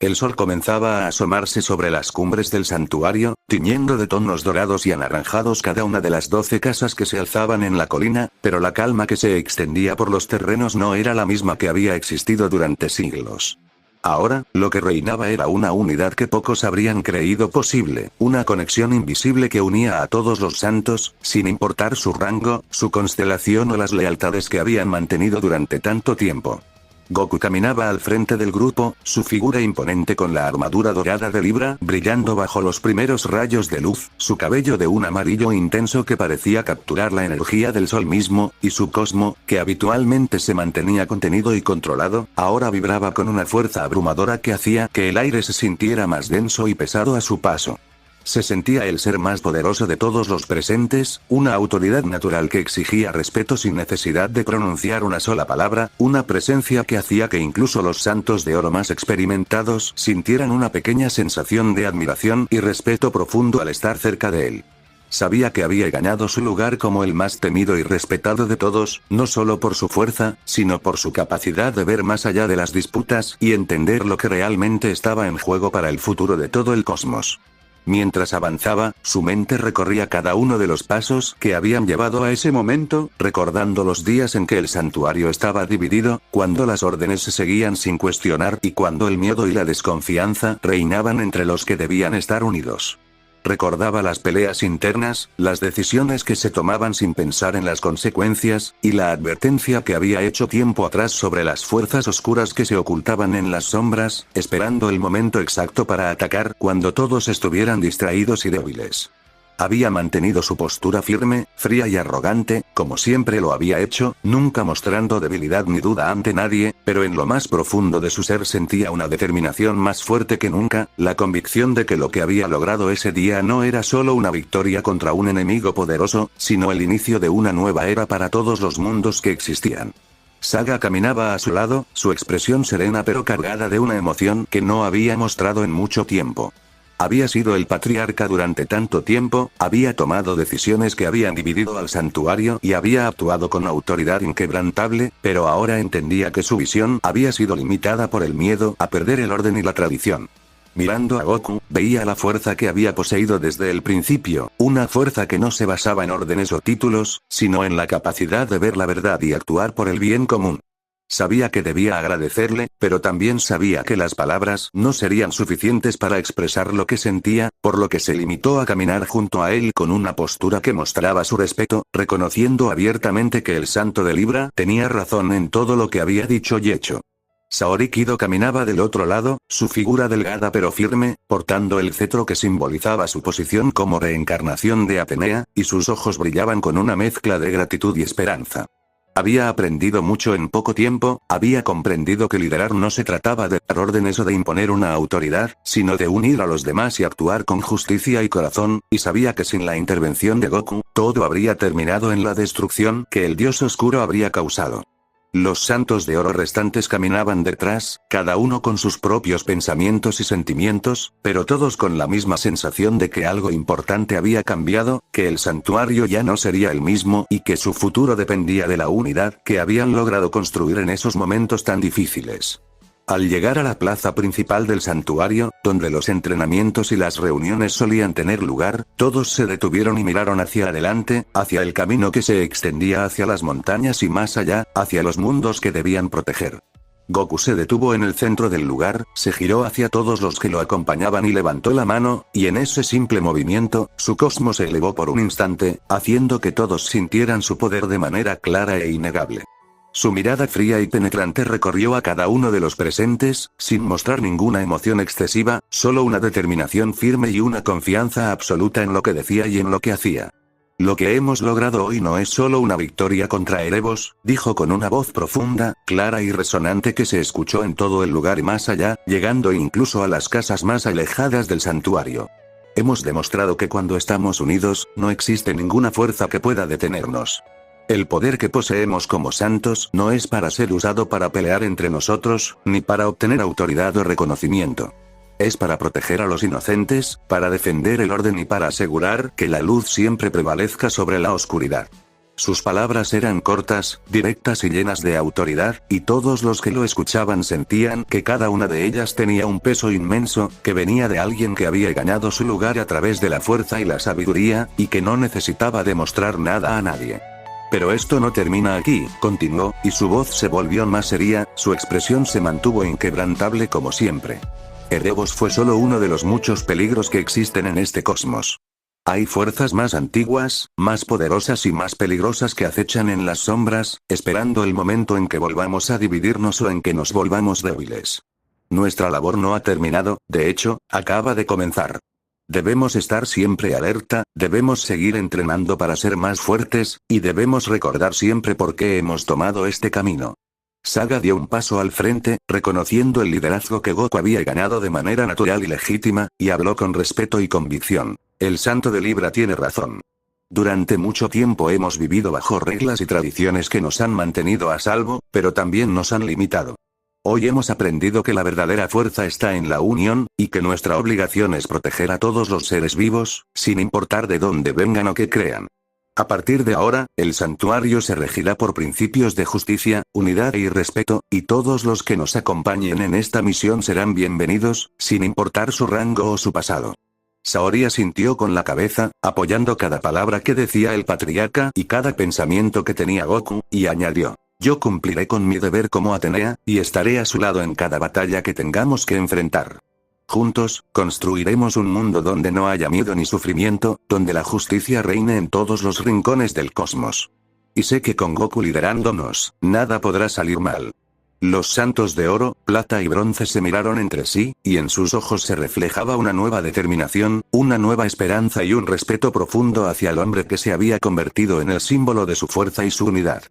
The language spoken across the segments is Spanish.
El sol comenzaba a asomarse sobre las cumbres del santuario, tiñendo de tonos dorados y anaranjados cada una de las 12 casas que se alzaban en la colina, pero la calma que se extendía por los terrenos no era la misma que había existido durante siglos. Ahora, lo que reinaba era una unidad que pocos habrían creído posible, una conexión invisible que unía a todos los santos, sin importar su rango, su constelación o las lealtades que habían mantenido durante tanto tiempo. Goku caminaba al frente del grupo, su figura imponente con la armadura dorada de Libra brillando bajo los primeros rayos de luz, su cabello de un amarillo intenso que parecía capturar la energía del sol mismo, y su cosmo, que habitualmente se mantenía contenido y controlado, ahora vibraba con una fuerza abrumadora que hacía que el aire se sintiera más denso y pesado a su paso. Se sentía el ser más poderoso de todos los presentes, una autoridad natural que exigía respeto sin necesidad de pronunciar una sola palabra, una presencia que hacía que incluso los santos de oro más experimentados sintieran una pequeña sensación de admiración y respeto profundo al estar cerca de él. Sabía que había ganado su lugar como el más temido y respetado de todos, no solo por su fuerza, sino por su capacidad de ver más allá de las disputas y entender lo que realmente estaba en juego para el futuro de todo el cosmos. Mientras avanzaba, su mente recorría cada uno de los pasos que habían llevado a ese momento, recordando los días en que el santuario estaba dividido, cuando las órdenes se seguían sin cuestionar y cuando el miedo y la desconfianza reinaban entre los que debían estar unidos. Recordaba las peleas internas, las decisiones que se tomaban sin pensar en las consecuencias, y la advertencia que había hecho tiempo atrás sobre las fuerzas oscuras que se ocultaban en las sombras, esperando el momento exacto para atacar cuando todos estuvieran distraídos y débiles. Había mantenido su postura firme, fría y arrogante, como siempre lo había hecho, nunca mostrando debilidad ni duda ante nadie, pero en lo más profundo de su ser sentía una determinación más fuerte que nunca, la convicción de que lo que había logrado ese día no era solo una victoria contra un enemigo poderoso, sino el inicio de una nueva era para todos los mundos que existían. Saga caminaba a su lado, su expresión serena pero cargada de una emoción que no había mostrado en mucho tiempo. Había sido el patriarca durante tanto tiempo, había tomado decisiones que habían dividido al santuario y había actuado con autoridad inquebrantable, pero ahora entendía que su visión había sido limitada por el miedo a perder el orden y la tradición. Mirando a Goku, veía la fuerza que había poseído desde el principio, una fuerza que no se basaba en órdenes o títulos, sino en la capacidad de ver la verdad y actuar por el bien común. Sabía que debía agradecerle, pero también sabía que las palabras no serían suficientes para expresar lo que sentía, por lo que se limitó a caminar junto a él con una postura que mostraba su respeto, reconociendo abiertamente que el santo de Libra tenía razón en todo lo que había dicho y hecho. Saori Kido caminaba del otro lado, su figura delgada pero firme, portando el cetro que simbolizaba su posición como reencarnación de Atenea, y sus ojos brillaban con una mezcla de gratitud y esperanza. Había aprendido mucho en poco tiempo, había comprendido que liderar no se trataba de dar órdenes o de imponer una autoridad, sino de unir a los demás y actuar con justicia y corazón, y sabía que sin la intervención de Goku, todo habría terminado en la destrucción que el dios oscuro habría causado. Los santos de oro restantes caminaban detrás, cada uno con sus propios pensamientos y sentimientos, pero todos con la misma sensación de que algo importante había cambiado, que el santuario ya no sería el mismo y que su futuro dependía de la unidad que habían logrado construir en esos momentos tan difíciles. Al llegar a la plaza principal del santuario, donde los entrenamientos y las reuniones solían tener lugar, todos se detuvieron y miraron hacia adelante, hacia el camino que se extendía hacia las montañas y más allá, hacia los mundos que debían proteger. Goku se detuvo en el centro del lugar, se giró hacia todos los que lo acompañaban y levantó la mano, y en ese simple movimiento, su cosmos se elevó por un instante, haciendo que todos sintieran su poder de manera clara e innegable. Su mirada fría y penetrante recorrió a cada uno de los presentes, sin mostrar ninguna emoción excesiva, solo una determinación firme y una confianza absoluta en lo que decía y en lo que hacía. Lo que hemos logrado hoy no es solo una victoria contra Erebos, dijo con una voz profunda, clara y resonante que se escuchó en todo el lugar y más allá, llegando incluso a las casas más alejadas del santuario. Hemos demostrado que cuando estamos unidos, no existe ninguna fuerza que pueda detenernos. El poder que poseemos como santos no es para ser usado para pelear entre nosotros, ni para obtener autoridad o reconocimiento. Es para proteger a los inocentes, para defender el orden y para asegurar que la luz siempre prevalezca sobre la oscuridad. Sus palabras eran cortas, directas y llenas de autoridad, y todos los que lo escuchaban sentían que cada una de ellas tenía un peso inmenso, que venía de alguien que había ganado su lugar a través de la fuerza y la sabiduría, y que no necesitaba demostrar nada a nadie. Pero esto no termina aquí, continuó, y su voz se volvió más seria, su expresión se mantuvo inquebrantable como siempre. Erebos fue solo uno de los muchos peligros que existen en este cosmos. Hay fuerzas más antiguas, más poderosas y más peligrosas que acechan en las sombras, esperando el momento en que volvamos a dividirnos o en que nos volvamos débiles. Nuestra labor no ha terminado, de hecho, acaba de comenzar. Debemos estar siempre alerta, debemos seguir entrenando para ser más fuertes, y debemos recordar siempre por qué hemos tomado este camino. Saga dio un paso al frente, reconociendo el liderazgo que Goku había ganado de manera natural y legítima, y habló con respeto y convicción. El Santo de Libra tiene razón. Durante mucho tiempo hemos vivido bajo reglas y tradiciones que nos han mantenido a salvo, pero también nos han limitado. Hoy hemos aprendido que la verdadera fuerza está en la unión, y que nuestra obligación es proteger a todos los seres vivos, sin importar de dónde vengan o qué crean. A partir de ahora, el santuario se regirá por principios de justicia, unidad y respeto, y todos los que nos acompañen en esta misión serán bienvenidos, sin importar su rango o su pasado. Saori asintió con la cabeza, apoyando cada palabra que decía el patriarca y cada pensamiento que tenía Goku, y añadió: yo cumpliré con mi deber como Atenea, y estaré a su lado en cada batalla que tengamos que enfrentar. Juntos, construiremos un mundo donde no haya miedo ni sufrimiento, donde la justicia reine en todos los rincones del cosmos. Y sé que con Goku liderándonos, nada podrá salir mal. Los santos de oro, plata y bronce se miraron entre sí, y en sus ojos se reflejaba una nueva determinación, una nueva esperanza y un respeto profundo hacia el hombre que se había convertido en el símbolo de su fuerza y su unidad.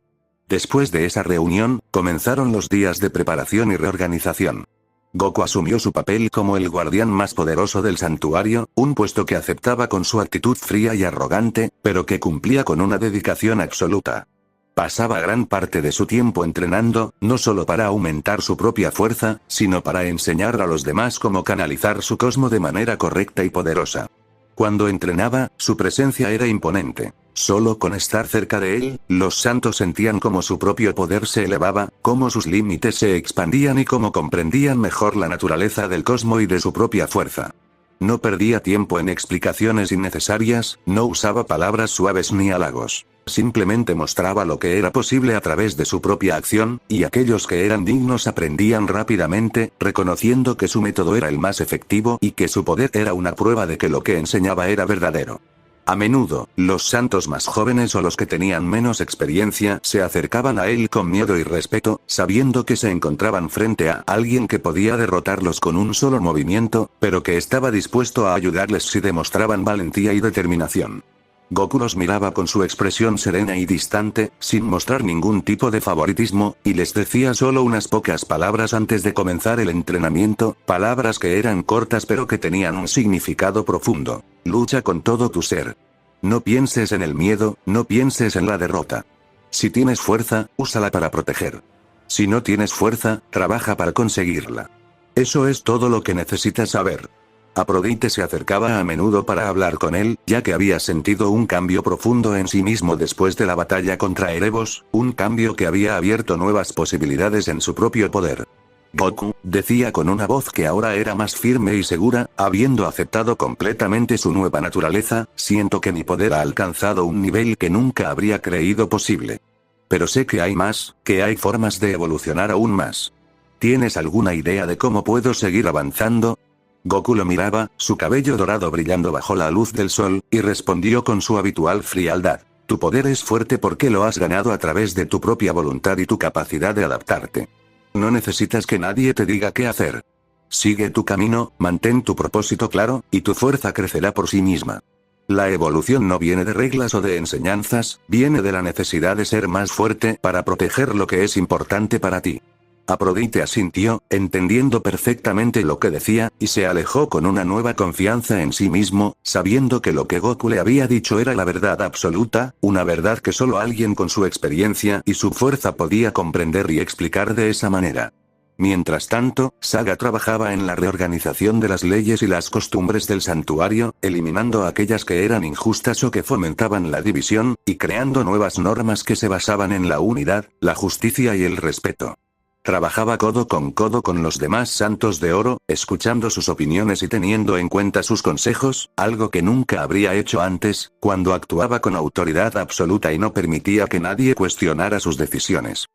Después de esa reunión, comenzaron los días de preparación y reorganización. Goku asumió su papel como el guardián más poderoso del santuario, un puesto que aceptaba con su actitud fría y arrogante, pero que cumplía con una dedicación absoluta. Pasaba gran parte de su tiempo entrenando, no solo para aumentar su propia fuerza, sino para enseñar a los demás cómo canalizar su cosmo de manera correcta y poderosa. Cuando entrenaba, su presencia era imponente. Solo con estar cerca de él, los santos sentían cómo su propio poder se elevaba, cómo sus límites se expandían y cómo comprendían mejor la naturaleza del cosmo y de su propia fuerza. No perdía tiempo en explicaciones innecesarias, no usaba palabras suaves ni halagos. Simplemente mostraba lo que era posible a través de su propia acción, y aquellos que eran dignos aprendían rápidamente, reconociendo que su método era el más efectivo y que su poder era una prueba de que lo que enseñaba era verdadero. A menudo, los santos más jóvenes o los que tenían menos experiencia se acercaban a él con miedo y respeto, sabiendo que se encontraban frente a alguien que podía derrotarlos con un solo movimiento, pero que estaba dispuesto a ayudarles si demostraban valentía y determinación. Goku los miraba con su expresión serena y distante, sin mostrar ningún tipo de favoritismo, y les decía solo unas pocas palabras antes de comenzar el entrenamiento, palabras que eran cortas pero que tenían un significado profundo. Lucha con todo tu ser. No pienses en el miedo, no pienses en la derrota. Si tienes fuerza, úsala para proteger. Si no tienes fuerza, trabaja para conseguirla. Eso es todo lo que necesitas saber. Afrodite se acercaba a menudo para hablar con él, ya que había sentido un cambio profundo en sí mismo después de la batalla contra Erebos, un cambio que había abierto nuevas posibilidades en su propio poder. Goku, decía con una voz que ahora era más firme y segura, habiendo aceptado completamente su nueva naturaleza, siento que mi poder ha alcanzado un nivel que nunca habría creído posible. Pero sé que hay más, que hay formas de evolucionar aún más. ¿Tienes alguna idea de cómo puedo seguir avanzando? Goku lo miraba, su cabello dorado brillando bajo la luz del sol, y respondió con su habitual frialdad. Tu poder es fuerte porque lo has ganado a través de tu propia voluntad y tu capacidad de adaptarte. No necesitas que nadie te diga qué hacer. Sigue tu camino, mantén tu propósito claro, y tu fuerza crecerá por sí misma. La evolución no viene de reglas o de enseñanzas, viene de la necesidad de ser más fuerte para proteger lo que es importante para ti. Afrodite asintió, entendiendo perfectamente lo que decía, y se alejó con una nueva confianza en sí mismo, sabiendo que lo que Goku le había dicho era la verdad absoluta, una verdad que solo alguien con su experiencia y su fuerza podía comprender y explicar de esa manera. Mientras tanto, Saga trabajaba en la reorganización de las leyes y las costumbres del santuario, eliminando aquellas que eran injustas o que fomentaban la división, y creando nuevas normas que se basaban en la unidad, la justicia y el respeto. Trabajaba codo con los demás santos de oro, escuchando sus opiniones y teniendo en cuenta sus consejos, algo que nunca habría hecho antes, cuando actuaba con autoridad absoluta y no permitía que nadie cuestionara sus decisiones.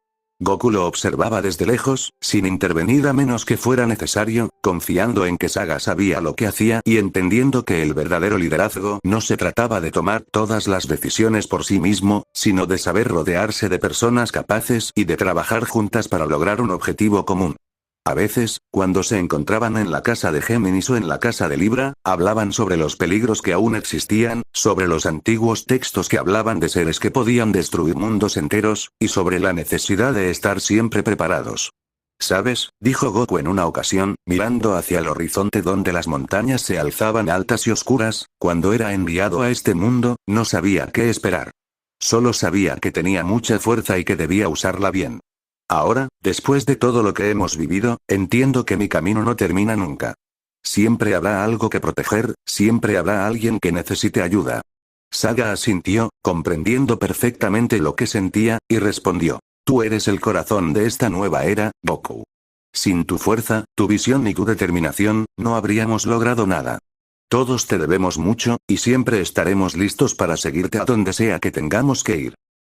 Goku lo observaba desde lejos, sin intervenir a menos que fuera necesario, confiando en que Saga sabía lo que hacía y entendiendo que el verdadero liderazgo no se trataba de tomar todas las decisiones por sí mismo, sino de saber rodearse de personas capaces y de trabajar juntas para lograr un objetivo común. A veces, cuando se encontraban en la casa de Géminis o en la casa de Libra, hablaban sobre los peligros que aún existían, sobre los antiguos textos que hablaban de seres que podían destruir mundos enteros, y sobre la necesidad de estar siempre preparados. ¿Sabes?, dijo Goku en una ocasión, mirando hacia el horizonte donde las montañas se alzaban altas y oscuras, cuando era enviado a este mundo, no sabía qué esperar. Solo sabía que tenía mucha fuerza y que debía usarla bien. Ahora, después de todo lo que hemos vivido, entiendo que mi camino no termina nunca. Siempre habrá algo que proteger, siempre habrá alguien que necesite ayuda. Saga asintió, comprendiendo perfectamente lo que sentía, y respondió: tú eres el corazón de esta nueva era, Goku. Sin tu fuerza, tu visión y tu determinación, no habríamos logrado nada. Todos te debemos mucho, y siempre estaremos listos para seguirte a donde sea que tengamos que ir.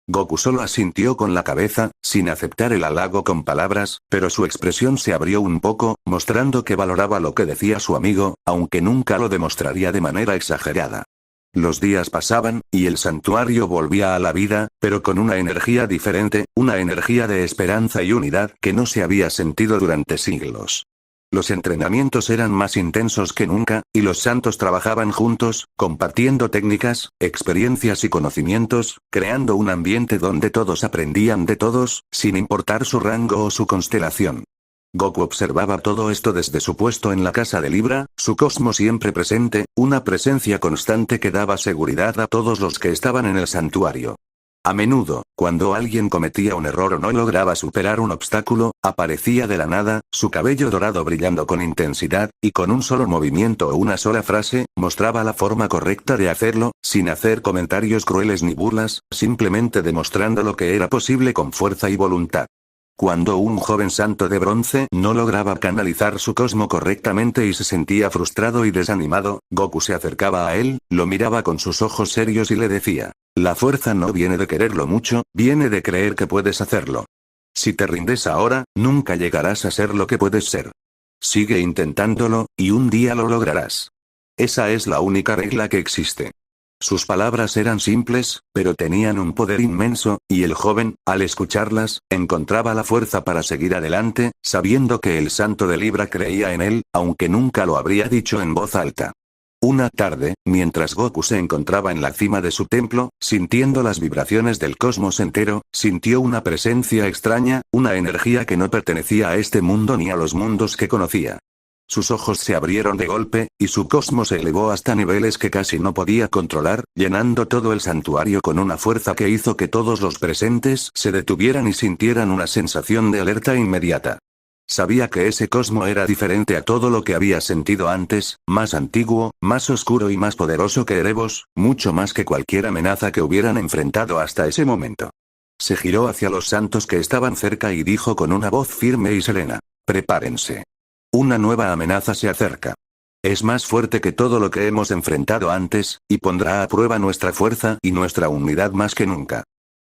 Goku solo asintió con la cabeza, sin aceptar el halago con palabras, pero su expresión se abrió un poco, mostrando que valoraba lo que decía su amigo, aunque nunca lo demostraría de manera exagerada. Los días pasaban, y el santuario volvía a la vida, pero con una energía diferente, una energía de esperanza y unidad que no se había sentido durante siglos. Los entrenamientos eran más intensos que nunca, y los santos trabajaban juntos, compartiendo técnicas, experiencias y conocimientos, creando un ambiente donde todos aprendían de todos, sin importar su rango o su constelación. Goku observaba todo esto desde su puesto en la casa de Libra, su cosmo siempre presente, una presencia constante que daba seguridad a todos los que estaban en el santuario. A menudo, cuando alguien cometía un error o no lograba superar un obstáculo, aparecía de la nada, su cabello dorado brillando con intensidad, y con un solo movimiento o una sola frase, mostraba la forma correcta de hacerlo, sin hacer comentarios crueles ni burlas, simplemente demostrando lo que era posible con fuerza y voluntad. Cuando un joven santo de bronce no lograba canalizar su cosmo correctamente y se sentía frustrado y desanimado, Goku se acercaba a él, lo miraba con sus ojos serios y le decía: la fuerza no viene de quererlo mucho, viene de creer que puedes hacerlo. Si te rindes ahora, nunca llegarás a ser lo que puedes ser. Sigue intentándolo, y un día lo lograrás. Esa es la única regla que existe. Sus palabras eran simples, pero tenían un poder inmenso, y el joven, al escucharlas, encontraba la fuerza para seguir adelante, sabiendo que el santo de Libra creía en él, aunque nunca lo habría dicho en voz alta. Una tarde, mientras Goku se encontraba en la cima de su templo, sintiendo las vibraciones del cosmos entero, sintió una presencia extraña, una energía que no pertenecía a este mundo ni a los mundos que conocía. Sus ojos se abrieron de golpe, y su cosmos se elevó hasta niveles que casi no podía controlar, llenando todo el santuario con una fuerza que hizo que todos los presentes se detuvieran y sintieran una sensación de alerta inmediata. Sabía que ese cosmo era diferente a todo lo que había sentido antes, más antiguo, más oscuro y más poderoso que Erebos, mucho más que cualquier amenaza que hubieran enfrentado hasta ese momento. Se giró hacia los santos que estaban cerca y dijo con una voz firme y serena: prepárense. Una nueva amenaza se acerca. Es más fuerte que todo lo que hemos enfrentado antes, y pondrá a prueba nuestra fuerza y nuestra unidad más que nunca.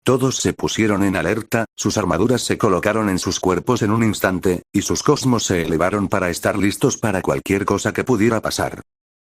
Todos se pusieron en alerta, sus armaduras se colocaron en sus cuerpos en un instante, y sus cosmos se elevaron para estar listos para cualquier cosa que pudiera pasar.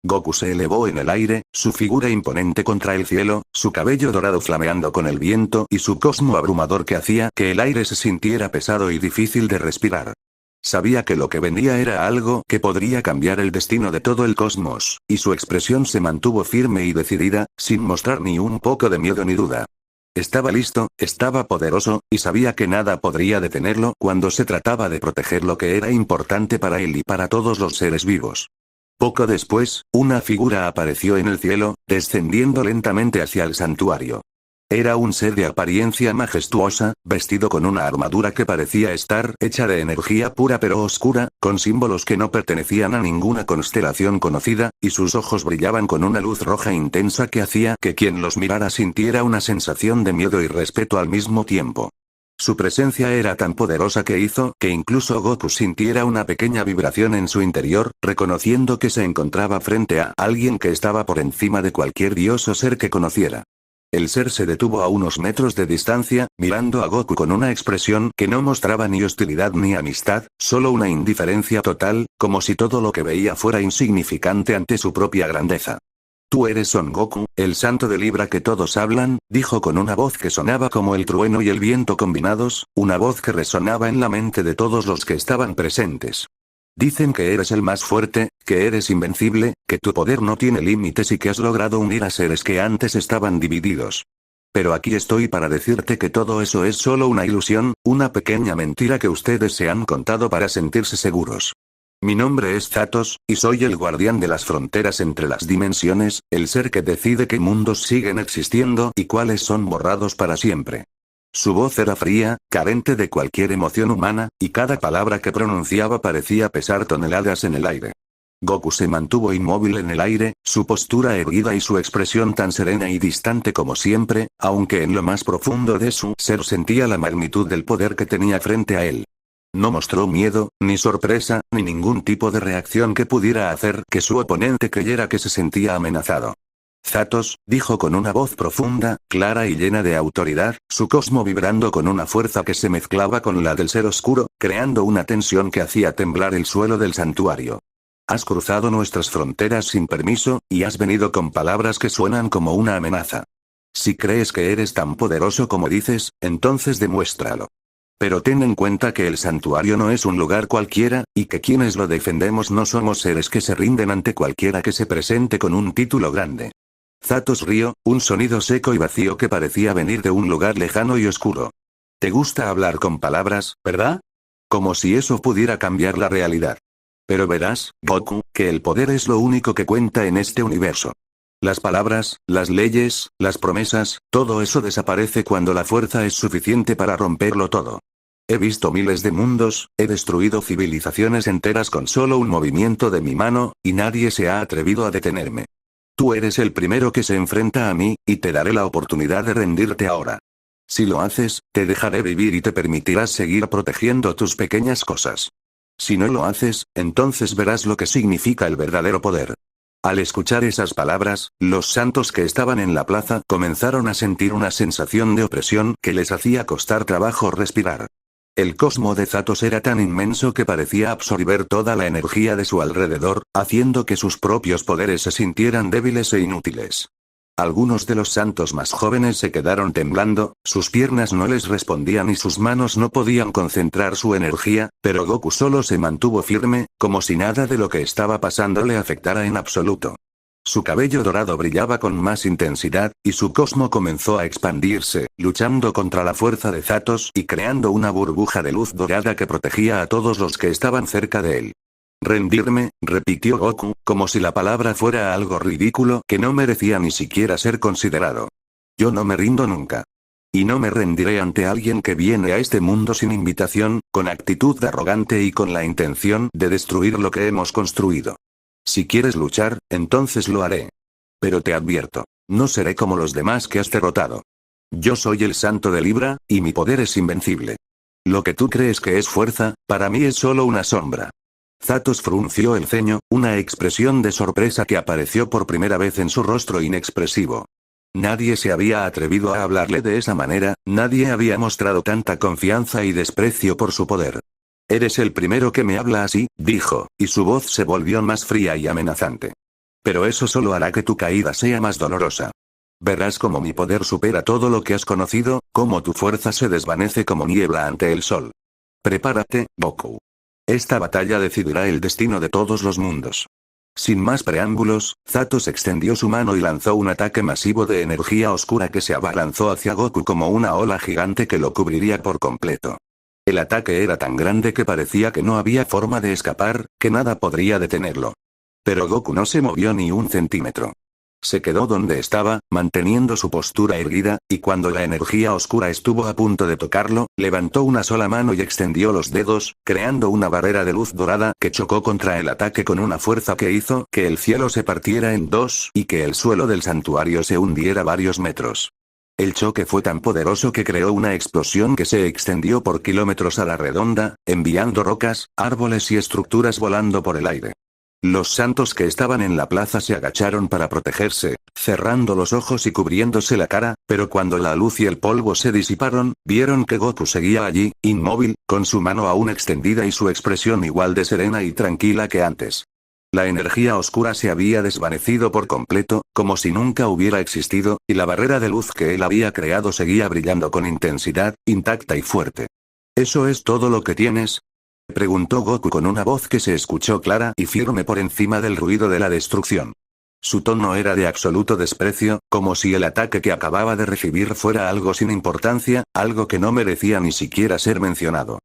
Goku se elevó en el aire, su figura imponente contra el cielo, su cabello dorado flameando con el viento y su cosmo abrumador que hacía que el aire se sintiera pesado y difícil de respirar. Sabía que lo que venía era algo que podría cambiar el destino de todo el cosmos, y su expresión se mantuvo firme y decidida, sin mostrar ni un poco de miedo ni duda. Estaba listo, estaba poderoso, y sabía que nada podría detenerlo cuando se trataba de proteger lo que era importante para él y para todos los seres vivos. Poco después, una figura apareció en el cielo, descendiendo lentamente hacia el santuario. Era un ser de apariencia majestuosa, vestido con una armadura que parecía estar hecha de energía pura pero oscura, con símbolos que no pertenecían a ninguna constelación conocida, y sus ojos brillaban con una luz roja intensa que hacía que quien los mirara sintiera una sensación de miedo y respeto al mismo tiempo. Su presencia era tan poderosa que hizo que incluso Goku sintiera una pequeña vibración en su interior, reconociendo que se encontraba frente a alguien que estaba por encima de cualquier dios o ser que conociera. El ser se detuvo a unos metros de distancia, mirando a Goku con una expresión que no mostraba ni hostilidad ni amistad, solo una indiferencia total, como si todo lo que veía fuera insignificante ante su propia grandeza. «Tú eres Son Goku, el santo de Libra que todos hablan», dijo con una voz que sonaba como el trueno y el viento combinados, una voz que resonaba en la mente de todos los que estaban presentes. Dicen que eres el más fuerte, que eres invencible, que tu poder no tiene límites y que has logrado unir a seres que antes estaban divididos. Pero aquí estoy para decirte que todo eso es solo una ilusión, una pequeña mentira que ustedes se han contado para sentirse seguros. Mi nombre es Zatos, y soy el guardián de las fronteras entre las dimensiones, el ser que decide qué mundos siguen existiendo y cuáles son borrados para siempre. Su voz era fría, carente de cualquier emoción humana, y cada palabra que pronunciaba parecía pesar toneladas en el aire. Goku se mantuvo inmóvil en el aire, su postura erguida y su expresión tan serena y distante como siempre, aunque en lo más profundo de su ser sentía la magnitud del poder que tenía frente a él. No mostró miedo, ni sorpresa, ni ningún tipo de reacción que pudiera hacer que su oponente creyera que se sentía amenazado. Zatos, dijo con una voz profunda, clara y llena de autoridad, su cosmo vibrando con una fuerza que se mezclaba con la del ser oscuro, creando una tensión que hacía temblar el suelo del santuario. Has cruzado nuestras fronteras sin permiso, y has venido con palabras que suenan como una amenaza. Si crees que eres tan poderoso como dices, entonces demuéstralo. Pero ten en cuenta que el santuario no es un lugar cualquiera, y que quienes lo defendemos no somos seres que se rinden ante cualquiera que se presente con un título grande. Zatos rió, un sonido seco y vacío que parecía venir de un lugar lejano y oscuro. Te gusta hablar con palabras, ¿verdad? Como si eso pudiera cambiar la realidad. Pero verás, Goku, que el poder es lo único que cuenta en este universo. Las palabras, las leyes, las promesas, todo eso desaparece cuando la fuerza es suficiente para romperlo todo. He visto miles de mundos, he destruido civilizaciones enteras con solo un movimiento de mi mano, y nadie se ha atrevido a detenerme. Tú eres el primero que se enfrenta a mí, y te daré la oportunidad de rendirte ahora. Si lo haces, te dejaré vivir y te permitirás seguir protegiendo tus pequeñas cosas. Si no lo haces, entonces verás lo que significa el verdadero poder. Al escuchar esas palabras, los santos que estaban en la plaza comenzaron a sentir una sensación de opresión que les hacía costar trabajo respirar. El cosmo de Zatos era tan inmenso que parecía absorber toda la energía de su alrededor, haciendo que sus propios poderes se sintieran débiles e inútiles. Algunos de los santos más jóvenes se quedaron temblando, sus piernas no les respondían y sus manos no podían concentrar su energía, pero Goku solo se mantuvo firme, como si nada de lo que estaba pasando le afectara en absoluto. Su cabello dorado brillaba con más intensidad, y su cosmo comenzó a expandirse, luchando contra la fuerza de Zatos y creando una burbuja de luz dorada que protegía a todos los que estaban cerca de él. Rendirme, repitió Goku, como si la palabra fuera algo ridículo que no merecía ni siquiera ser considerado. Yo no me rindo nunca. Y no me rendiré ante alguien que viene a este mundo sin invitación, con actitud arrogante y con la intención de destruir lo que hemos construido. Si quieres luchar, entonces lo haré. Pero te advierto, no seré como los demás que has derrotado. Yo soy el santo de Libra, y mi poder es invencible. Lo que tú crees que es fuerza, para mí es solo una sombra. Zatos frunció el ceño, una expresión de sorpresa que apareció por primera vez en su rostro inexpresivo. Nadie se había atrevido a hablarle de esa manera, nadie había mostrado tanta confianza y desprecio por su poder. Eres el primero que me habla así, dijo, y su voz se volvió más fría y amenazante. Pero eso solo hará que tu caída sea más dolorosa. Verás cómo mi poder supera todo lo que has conocido, cómo tu fuerza se desvanece como niebla ante el sol. Prepárate, Goku. Esta batalla decidirá el destino de todos los mundos. Sin más preámbulos, Zatos extendió su mano y lanzó un ataque masivo de energía oscura que se abalanzó hacia Goku como una ola gigante que lo cubriría por completo. El ataque era tan grande que parecía que no había forma de escapar, que nada podría detenerlo. Pero Goku no se movió ni un centímetro. Se quedó donde estaba, manteniendo su postura erguida, y cuando la energía oscura estuvo a punto de tocarlo, levantó una sola mano y extendió los dedos, creando una barrera de luz dorada que chocó contra el ataque con una fuerza que hizo que el cielo se partiera en dos y que el suelo del santuario se hundiera varios metros. El choque fue tan poderoso que creó una explosión que se extendió por kilómetros a la redonda, enviando rocas, árboles y estructuras volando por el aire. Los santos que estaban en la plaza se agacharon para protegerse, cerrando los ojos y cubriéndose la cara, pero cuando la luz y el polvo se disiparon, vieron que Goku seguía allí, inmóvil, con su mano aún extendida y su expresión igual de serena y tranquila que antes. La energía oscura se había desvanecido por completo, como si nunca hubiera existido, y la barrera de luz que él había creado seguía brillando con intensidad, intacta y fuerte. ¿Eso es todo lo que tienes?, preguntó Goku con una voz que se escuchó clara y firme por encima del ruido de la destrucción. Su tono era de absoluto desprecio, como si el ataque que acababa de recibir fuera algo sin importancia, algo que no merecía ni siquiera ser mencionado.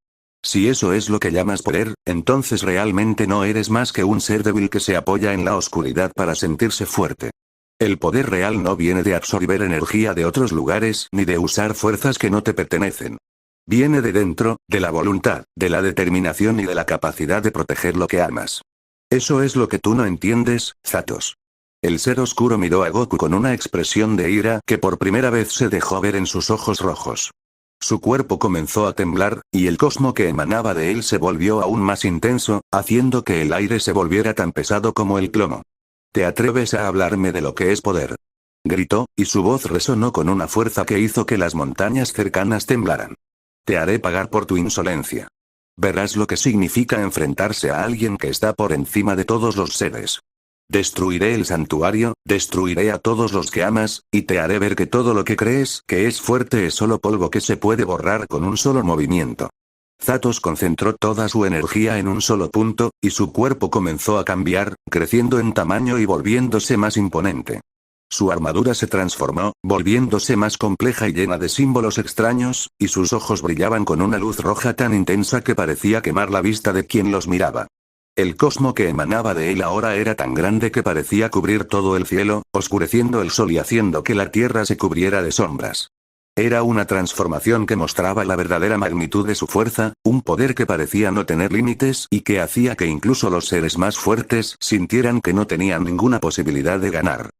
Si eso es lo que llamas poder, entonces realmente no eres más que un ser débil que se apoya en la oscuridad para sentirse fuerte. El poder real no viene de absorber energía de otros lugares ni de usar fuerzas que no te pertenecen. Viene de dentro, de la voluntad, de la determinación y de la capacidad de proteger lo que amas. Eso es lo que tú no entiendes, Zatos. El ser oscuro miró a Goku con una expresión de ira que por primera vez se dejó ver en sus ojos rojos. Su cuerpo comenzó a temblar, y el cosmo que emanaba de él se volvió aún más intenso, haciendo que el aire se volviera tan pesado como el plomo. ¿Te atreves a hablarme de lo que es poder?, gritó, y su voz resonó con una fuerza que hizo que las montañas cercanas temblaran. Te haré pagar por tu insolencia. Verás lo que significa enfrentarse a alguien que está por encima de todos los seres. Destruiré el santuario, destruiré a todos los que amas, y te haré ver que todo lo que crees que es fuerte es solo polvo que se puede borrar con un solo movimiento. Zatos concentró toda su energía en un solo punto, y su cuerpo comenzó a cambiar, creciendo en tamaño y volviéndose más imponente. Su armadura se transformó, volviéndose más compleja y llena de símbolos extraños, y sus ojos brillaban con una luz roja tan intensa que parecía quemar la vista de quien los miraba. El cosmo que emanaba de él ahora era tan grande que parecía cubrir todo el cielo, oscureciendo el sol y haciendo que la tierra se cubriera de sombras. Era una transformación que mostraba la verdadera magnitud de su fuerza, un poder que parecía no tener límites y que hacía que incluso los seres más fuertes sintieran que no tenían ninguna posibilidad de ganar.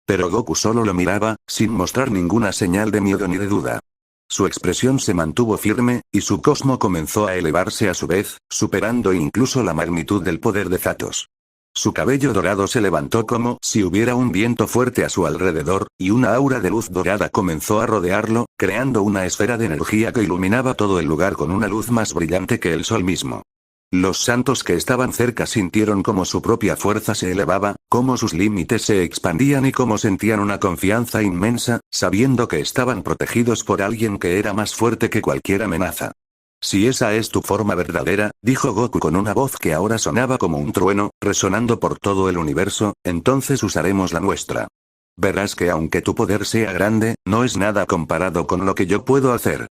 Pero Goku solo lo miraba, sin mostrar ninguna señal de miedo ni de duda. Su expresión se mantuvo firme, y su cosmo comenzó a elevarse a su vez, superando incluso la magnitud del poder de Zatos. Su cabello dorado se levantó como si hubiera un viento fuerte a su alrededor, y una aura de luz dorada comenzó a rodearlo, creando una esfera de energía que iluminaba todo el lugar con una luz más brillante que el sol mismo. Los santos que estaban cerca sintieron cómo su propia fuerza se elevaba, cómo sus límites se expandían y cómo sentían una confianza inmensa, sabiendo que estaban protegidos por alguien que era más fuerte que cualquier amenaza. Si esa es tu forma verdadera, dijo Goku con una voz que ahora sonaba como un trueno, resonando por todo el universo, entonces usaremos la nuestra. Verás que aunque tu poder sea grande, no es nada comparado con lo que yo puedo hacer.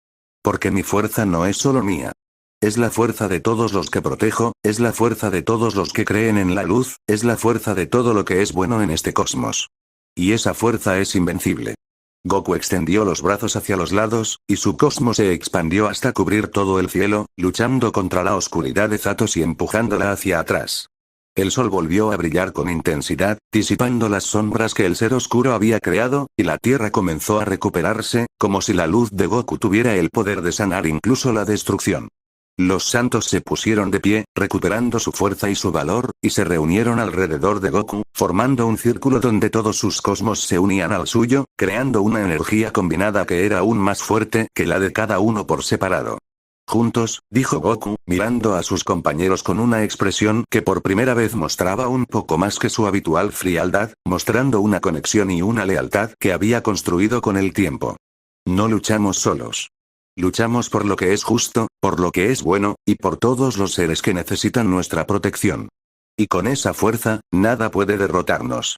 Porque mi fuerza no es solo mía. Es la fuerza de todos los que protejo, es la fuerza de todos los que creen en la luz, es la fuerza de todo lo que es bueno en este cosmos. Y esa fuerza es invencible. Goku extendió los brazos hacia los lados, y su cosmos se expandió hasta cubrir todo el cielo, luchando contra la oscuridad de Zatos y empujándola hacia atrás. El sol volvió a brillar con intensidad, disipando las sombras que el ser oscuro había creado, y la tierra comenzó a recuperarse, como si la luz de Goku tuviera el poder de sanar incluso la destrucción. Los santos se pusieron de pie, recuperando su fuerza y su valor, y se reunieron alrededor de Goku, formando un círculo donde todos sus cosmos se unían al suyo, creando una energía combinada que era aún más fuerte que la de cada uno por separado. Juntos, dijo Goku, mirando a sus compañeros con una expresión que por primera vez mostraba un poco más que su habitual frialdad, mostrando una conexión y una lealtad que había construido con el tiempo. No luchamos solos. Luchamos por lo que es justo, por lo que es bueno, y por todos los seres que necesitan nuestra protección. Y con esa fuerza, nada puede derrotarnos.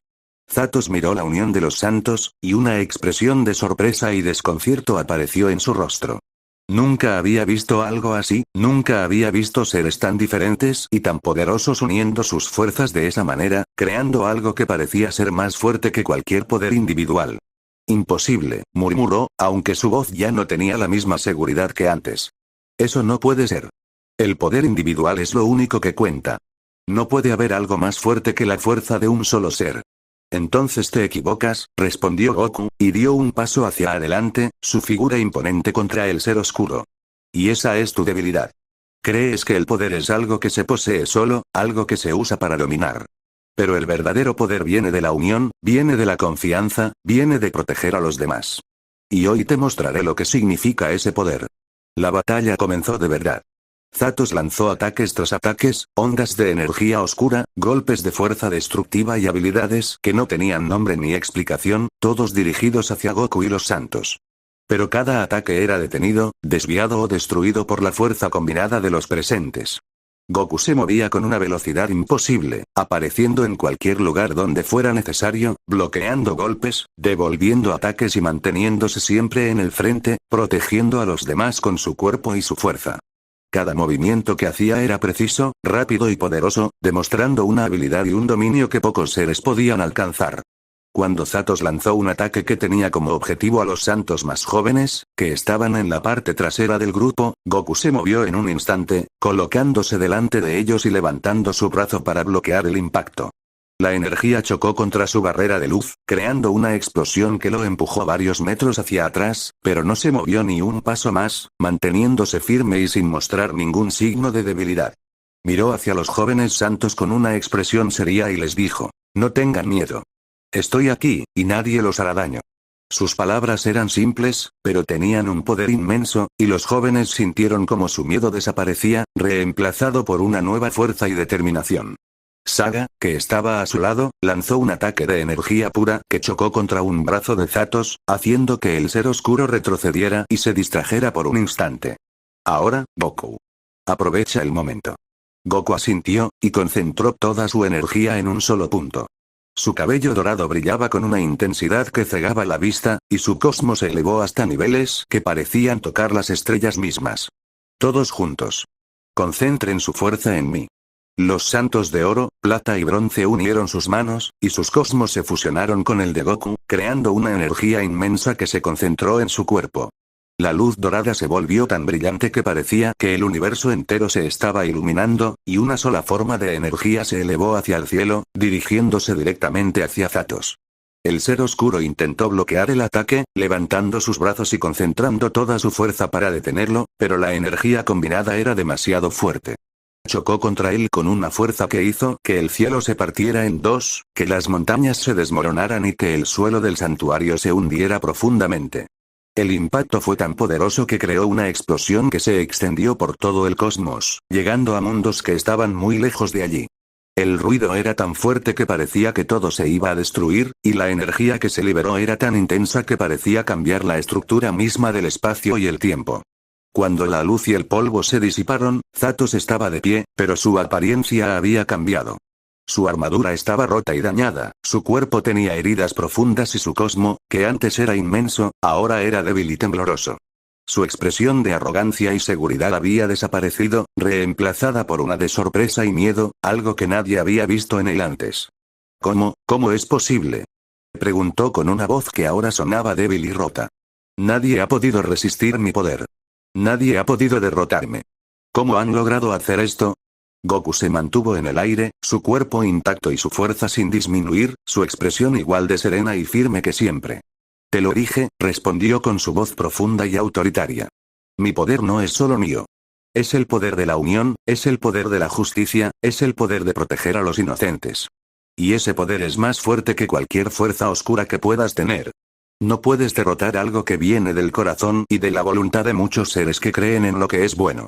Zatos miró la unión de los santos, y una expresión de sorpresa y desconcierto apareció en su rostro. Nunca había visto algo así, nunca había visto seres tan diferentes y tan poderosos uniendo sus fuerzas de esa manera, creando algo que parecía ser más fuerte que cualquier poder individual. Imposible, murmuró, aunque su voz ya no tenía la misma seguridad que antes. Eso no puede ser. El poder individual es lo único que cuenta. No puede haber algo más fuerte que la fuerza de un solo ser. Entonces te equivocas, respondió Goku, y dio un paso hacia adelante, su figura imponente contra el ser oscuro. Y esa es tu debilidad. Crees que el poder es algo que se posee solo, algo que se usa para dominar. Pero el verdadero poder viene de la unión, viene de la confianza, viene de proteger a los demás. Y hoy te mostraré lo que significa ese poder. La batalla comenzó de verdad. Zatos lanzó ataques tras ataques, ondas de energía oscura, golpes de fuerza destructiva y habilidades que no tenían nombre ni explicación, todos dirigidos hacia Goku y los santos. Pero cada ataque era detenido, desviado o destruido por la fuerza combinada de los presentes. Goku se movía con una velocidad imposible, apareciendo en cualquier lugar donde fuera necesario, bloqueando golpes, devolviendo ataques y manteniéndose siempre en el frente, protegiendo a los demás con su cuerpo y su fuerza. Cada movimiento que hacía era preciso, rápido y poderoso, demostrando una habilidad y un dominio que pocos seres podían alcanzar. Cuando Zatos lanzó un ataque que tenía como objetivo a los santos más jóvenes, que estaban en la parte trasera del grupo, Goku se movió en un instante, colocándose delante de ellos y levantando su brazo para bloquear el impacto. La energía chocó contra su barrera de luz, creando una explosión que lo empujó varios metros hacia atrás, pero no se movió ni un paso más, manteniéndose firme y sin mostrar ningún signo de debilidad. Miró hacia los jóvenes santos con una expresión seria y les dijo: "No tengan miedo. Estoy aquí, y nadie los hará daño". Sus palabras eran simples, pero tenían un poder inmenso, y los jóvenes sintieron como su miedo desaparecía, reemplazado por una nueva fuerza y determinación. Saga, que estaba a su lado, lanzó un ataque de energía pura que chocó contra un brazo de Zatos, haciendo que el ser oscuro retrocediera y se distrajera por un instante. Ahora, Goku. Aprovecha el momento. Goku asintió, y concentró toda su energía en un solo punto. Su cabello dorado brillaba con una intensidad que cegaba la vista, y su cosmos se elevó hasta niveles que parecían tocar las estrellas mismas. Todos juntos. Concentren su fuerza en mí. Los santos de oro, plata y bronce unieron sus manos, y sus cosmos se fusionaron con el de Goku, creando una energía inmensa que se concentró en su cuerpo. La luz dorada se volvió tan brillante que parecía que el universo entero se estaba iluminando, y una sola forma de energía se elevó hacia el cielo, dirigiéndose directamente hacia Zatos. El ser oscuro intentó bloquear el ataque, levantando sus brazos y concentrando toda su fuerza para detenerlo, pero la energía combinada era demasiado fuerte. Chocó contra él con una fuerza que hizo que el cielo se partiera en dos, que las montañas se desmoronaran y que el suelo del santuario se hundiera profundamente. El impacto fue tan poderoso que creó una explosión que se extendió por todo el cosmos, llegando a mundos que estaban muy lejos de allí. El ruido era tan fuerte que parecía que todo se iba a destruir, y la energía que se liberó era tan intensa que parecía cambiar la estructura misma del espacio y el tiempo. Cuando la luz y el polvo se disiparon, Zatos estaba de pie, pero su apariencia había cambiado. Su armadura estaba rota y dañada, su cuerpo tenía heridas profundas y su cosmo, que antes era inmenso, ahora era débil y tembloroso. Su expresión de arrogancia y seguridad había desaparecido, reemplazada por una de sorpresa y miedo, algo que nadie había visto en él antes. ¿Cómo es posible?", preguntó con una voz que ahora sonaba débil y rota. "Nadie ha podido resistir mi poder. Nadie ha podido derrotarme. ¿Cómo han logrado hacer esto?". Goku se mantuvo en el aire, su cuerpo intacto y su fuerza sin disminuir, su expresión igual de serena y firme que siempre. "Te lo dije", respondió con su voz profunda y autoritaria. "Mi poder no es solo mío. Es el poder de la unión, es el poder de la justicia, es el poder de proteger a los inocentes. Y ese poder es más fuerte que cualquier fuerza oscura que puedas tener. No puedes derrotar algo que viene del corazón y de la voluntad de muchos seres que creen en lo que es bueno".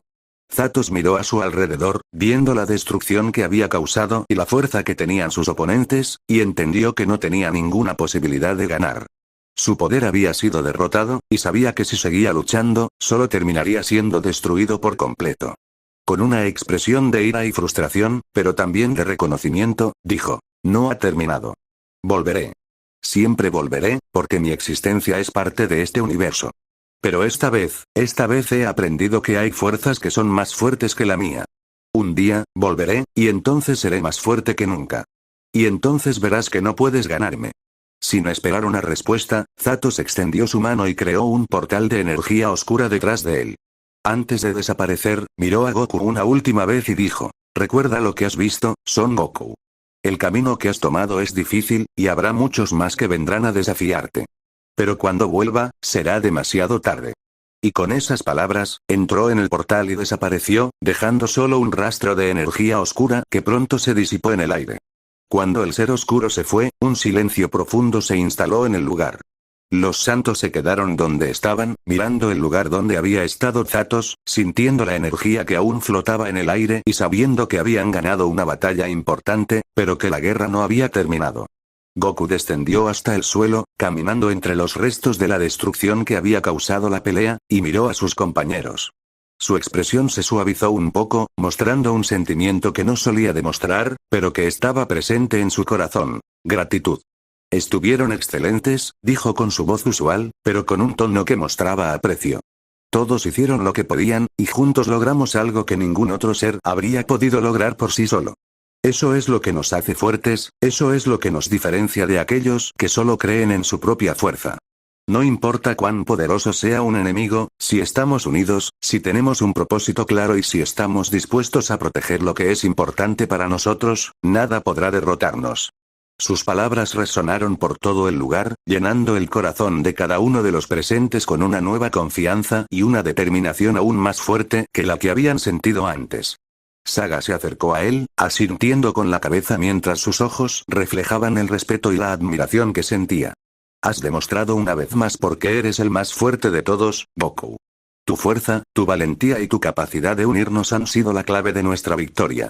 Zatos miró a su alrededor, viendo la destrucción que había causado y la fuerza que tenían sus oponentes, y entendió que no tenía ninguna posibilidad de ganar. Su poder había sido derrotado, y sabía que si seguía luchando, solo terminaría siendo destruido por completo. Con una expresión de ira y frustración, pero también de reconocimiento, dijo: "No ha terminado. Volveré. Siempre volveré, porque mi existencia es parte de este universo". Pero esta vez he aprendido que hay fuerzas que son más fuertes que la mía. Un día, volveré, y entonces seré más fuerte que nunca. Y entonces verás que no puedes ganarme. Sin esperar una respuesta, Zatos extendió su mano y creó un portal de energía oscura detrás de él. Antes de desaparecer, miró a Goku una última vez y dijo: recuerda lo que has visto, Son Goku. El camino que has tomado es difícil, y habrá muchos más que vendrán a desafiarte. Pero cuando vuelva, será demasiado tarde. Y con esas palabras, entró en el portal y desapareció, dejando solo un rastro de energía oscura que pronto se disipó en el aire. Cuando el ser oscuro se fue, un silencio profundo se instaló en el lugar. Los santos se quedaron donde estaban, mirando el lugar donde había estado Zatos, sintiendo la energía que aún flotaba en el aire y sabiendo que habían ganado una batalla importante, pero que la guerra no había terminado. Goku descendió hasta el suelo, caminando entre los restos de la destrucción que había causado la pelea, y miró a sus compañeros. Su expresión se suavizó un poco, mostrando un sentimiento que no solía demostrar, pero que estaba presente en su corazón: gratitud. Estuvieron excelentes, dijo con su voz usual, pero con un tono que mostraba aprecio. Todos hicieron lo que podían, y juntos logramos algo que ningún otro ser habría podido lograr por sí solo. Eso es lo que nos hace fuertes, eso es lo que nos diferencia de aquellos que solo creen en su propia fuerza. No importa cuán poderoso sea un enemigo, si estamos unidos, si tenemos un propósito claro y si estamos dispuestos a proteger lo que es importante para nosotros, nada podrá derrotarnos. Sus palabras resonaron por todo el lugar, llenando el corazón de cada uno de los presentes con una nueva confianza y una determinación aún más fuerte que la que habían sentido antes. Saga se acercó a él, asintiendo con la cabeza mientras sus ojos reflejaban el respeto y la admiración que sentía. Has demostrado una vez más por qué eres el más fuerte de todos, Goku. Tu fuerza, tu valentía y tu capacidad de unirnos han sido la clave de nuestra victoria.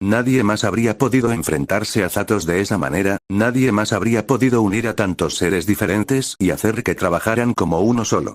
Nadie más habría podido enfrentarse a Zatos de esa manera, nadie más habría podido unir a tantos seres diferentes y hacer que trabajaran como uno solo.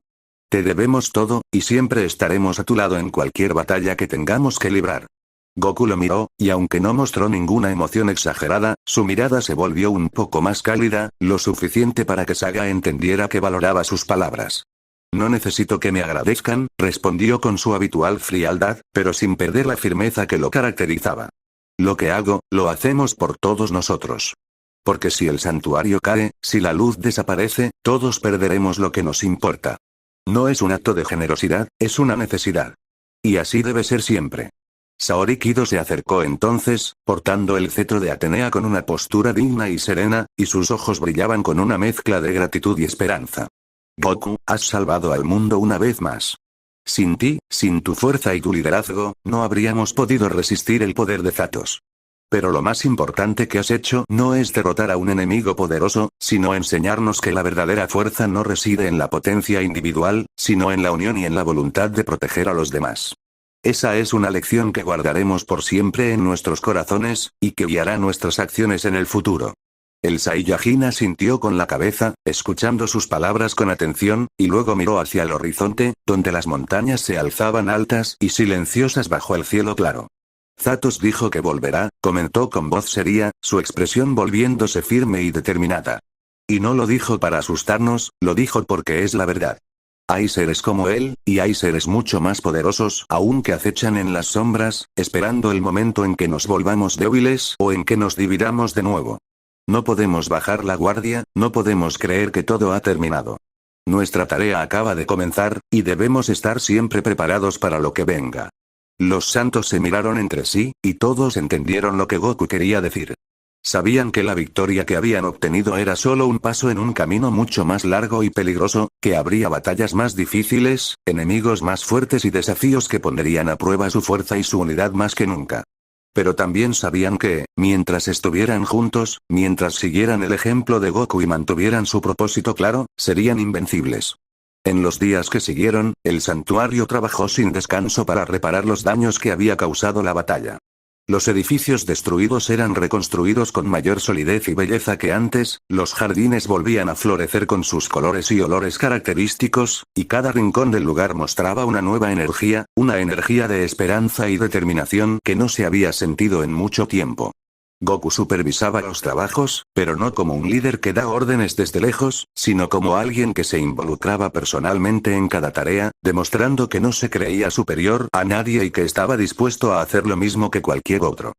Te debemos todo, y siempre estaremos a tu lado en cualquier batalla que tengamos que librar. Goku lo miró, y aunque no mostró ninguna emoción exagerada, su mirada se volvió un poco más cálida, lo suficiente para que Saga entendiera que valoraba sus palabras. No necesito que me agradezcan, respondió con su habitual frialdad, pero sin perder la firmeza que lo caracterizaba. Lo que hago, lo hacemos por todos nosotros. Porque si el santuario cae, si la luz desaparece, todos perderemos lo que nos importa. No es un acto de generosidad, es una necesidad. Y así debe ser siempre. Saori Kido se acercó entonces, portando el cetro de Atenea con una postura digna y serena, y sus ojos brillaban con una mezcla de gratitud y esperanza. Goku, has salvado al mundo una vez más. Sin ti, sin tu fuerza y tu liderazgo, no habríamos podido resistir el poder de Zatos. Pero lo más importante que has hecho no es derrotar a un enemigo poderoso, sino enseñarnos que la verdadera fuerza no reside en la potencia individual, sino en la unión y en la voluntad de proteger a los demás. Esa es una lección que guardaremos por siempre en nuestros corazones, y que guiará nuestras acciones en el futuro. El Saiyajin asintió con la cabeza, escuchando sus palabras con atención, y luego miró hacia el horizonte, donde las montañas se alzaban altas y silenciosas bajo el cielo claro. Zatos dijo que volverá, comentó con voz seria, su expresión volviéndose firme y determinada. Y no lo dijo para asustarnos, lo dijo porque es la verdad. Hay seres como él, y hay seres mucho más poderosos aún que acechan en las sombras, esperando el momento en que nos volvamos débiles o en que nos dividamos de nuevo. No podemos bajar la guardia, no podemos creer que todo ha terminado. Nuestra tarea acaba de comenzar, y debemos estar siempre preparados para lo que venga. Los santos se miraron entre sí, y todos entendieron lo que Goku quería decir. Sabían que la victoria que habían obtenido era solo un paso en un camino mucho más largo y peligroso, que habría batallas más difíciles, enemigos más fuertes y desafíos que pondrían a prueba su fuerza y su unidad más que nunca. Pero también sabían que, mientras estuvieran juntos, mientras siguieran el ejemplo de Goku y mantuvieran su propósito claro, serían invencibles. En los días que siguieron, el santuario trabajó sin descanso para reparar los daños que había causado la batalla. Los edificios destruidos eran reconstruidos con mayor solidez y belleza que antes, los jardines volvían a florecer con sus colores y olores característicos, y cada rincón del lugar mostraba una nueva energía, una energía de esperanza y determinación que no se había sentido en mucho tiempo. Goku supervisaba los trabajos, pero no como un líder que da órdenes desde lejos, sino como alguien que se involucraba personalmente en cada tarea, demostrando que no se creía superior a nadie y que estaba dispuesto a hacer lo mismo que cualquier otro.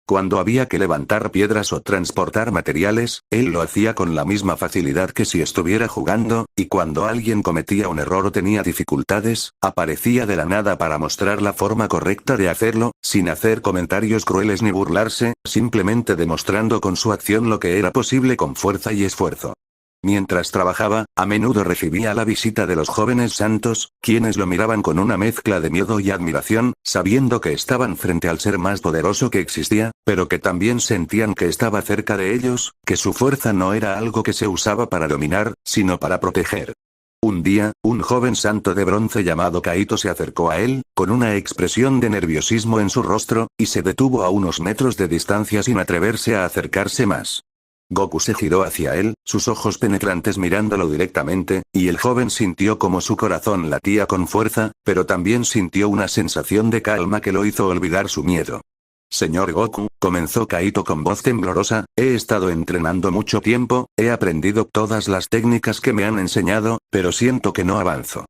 Cuando había que levantar piedras o transportar materiales, él lo hacía con la misma facilidad que si estuviera jugando, y cuando alguien cometía un error o tenía dificultades, aparecía de la nada para mostrar la forma correcta de hacerlo, sin hacer comentarios crueles ni burlarse, simplemente demostrando con su acción lo que era posible con fuerza y esfuerzo. Mientras trabajaba, a menudo recibía la visita de los jóvenes santos, quienes lo miraban con una mezcla de miedo y admiración, sabiendo que estaban frente al ser más poderoso que existía, pero que también sentían que estaba cerca de ellos, que su fuerza no era algo que se usaba para dominar, sino para proteger. Un día, un joven santo de bronce llamado Kaito se acercó a él, con una expresión de nerviosismo en su rostro, y se detuvo a unos metros de distancia sin atreverse a acercarse más. Goku se giró hacia él, sus ojos penetrantes mirándolo directamente, y el joven sintió como su corazón latía con fuerza, pero también sintió una sensación de calma que lo hizo olvidar su miedo. Señor Goku, comenzó Kaito con voz temblorosa, he estado entrenando mucho tiempo, he aprendido todas las técnicas que me han enseñado, pero siento que no avanzo.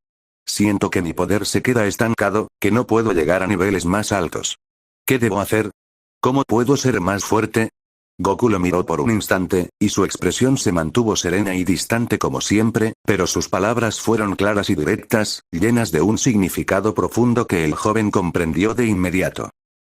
Siento que mi poder se queda estancado, que no puedo llegar a niveles más altos. ¿Qué debo hacer? ¿Cómo puedo ser más fuerte? Goku lo miró por un instante, y su expresión se mantuvo serena y distante como siempre, pero sus palabras fueron claras y directas, llenas de un significado profundo que el joven comprendió de inmediato.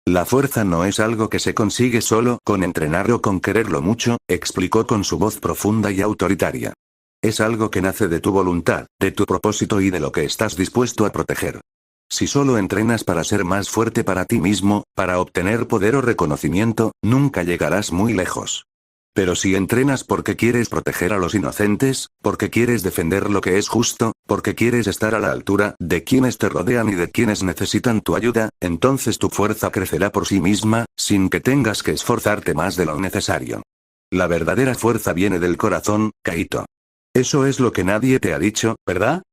La fuerza no es algo que se consigue solo con entrenar o con quererlo mucho, explicó con su voz profunda y autoritaria. Es algo que nace de tu voluntad, de tu propósito y de lo que estás dispuesto a proteger. Si solo entrenas para ser más fuerte para ti mismo, para obtener poder o reconocimiento, nunca llegarás muy lejos. Pero si entrenas porque quieres proteger a los inocentes, porque quieres defender lo que es justo, porque quieres estar a la altura de quienes te rodean y de quienes necesitan tu ayuda, entonces tu fuerza crecerá por sí misma, sin que tengas que esforzarte más de lo necesario. La verdadera fuerza viene del corazón, Kaito. Eso es lo que nadie te ha dicho, ¿verdad?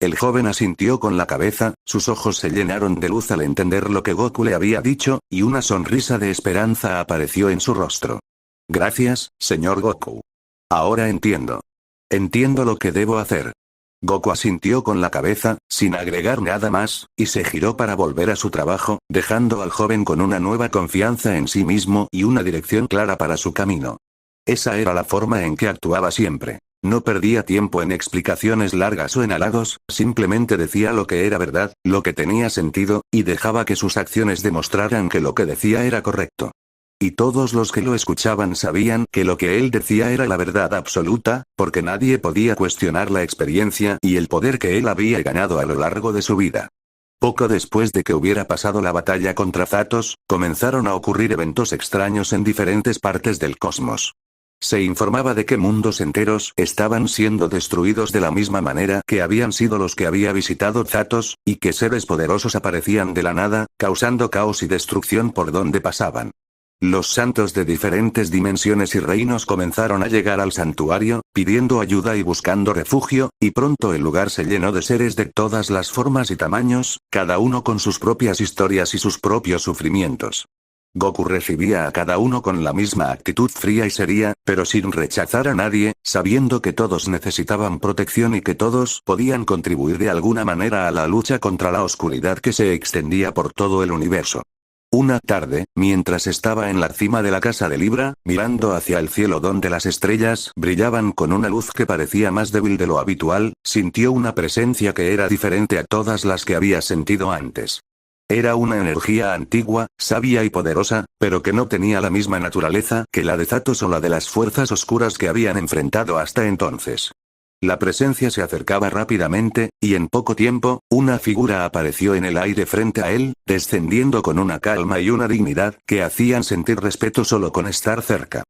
El joven asintió con la cabeza, sus ojos se llenaron de luz al entender lo que Goku le había dicho, y una sonrisa de esperanza apareció en su rostro. Gracias, señor Goku. Ahora entiendo. Entiendo lo que debo hacer. Goku asintió con la cabeza, sin agregar nada más, y se giró para volver a su trabajo, dejando al joven con una nueva confianza en sí mismo y una dirección clara para su camino. Esa era la forma en que actuaba siempre. No perdía tiempo en explicaciones largas o en halagos, simplemente decía lo que era verdad, lo que tenía sentido, y dejaba que sus acciones demostraran que lo que decía era correcto. Y todos los que lo escuchaban sabían que lo que él decía era la verdad absoluta, porque nadie podía cuestionar la experiencia y el poder que él había ganado a lo largo de su vida. Poco después de que hubiera pasado la batalla contra Zatos, comenzaron a ocurrir eventos extraños en diferentes partes del cosmos. Se informaba de que mundos enteros estaban siendo destruidos de la misma manera que habían sido los que había visitado Zatos, y que seres poderosos aparecían de la nada, causando caos y destrucción por donde pasaban. Los santos de diferentes dimensiones y reinos comenzaron a llegar al santuario, pidiendo ayuda y buscando refugio, y pronto el lugar se llenó de seres de todas las formas y tamaños, cada uno con sus propias historias y sus propios sufrimientos. Goku recibía a cada uno con la misma actitud fría y seria, pero sin rechazar a nadie, sabiendo que todos necesitaban protección y que todos podían contribuir de alguna manera a la lucha contra la oscuridad que se extendía por todo el universo. Una tarde, mientras estaba en la cima de la casa de Libra, mirando hacia el cielo donde las estrellas brillaban con una luz que parecía más débil de lo habitual, sintió una presencia que era diferente a todas las que había sentido antes. Era una energía antigua, sabia y poderosa, pero que no tenía la misma naturaleza que la de Zatos o la de las fuerzas oscuras que habían enfrentado hasta entonces. La presencia se acercaba rápidamente, y en poco tiempo, una figura apareció en el aire frente a él, descendiendo con una calma y una dignidad que hacían sentir respeto solo con estar cerca.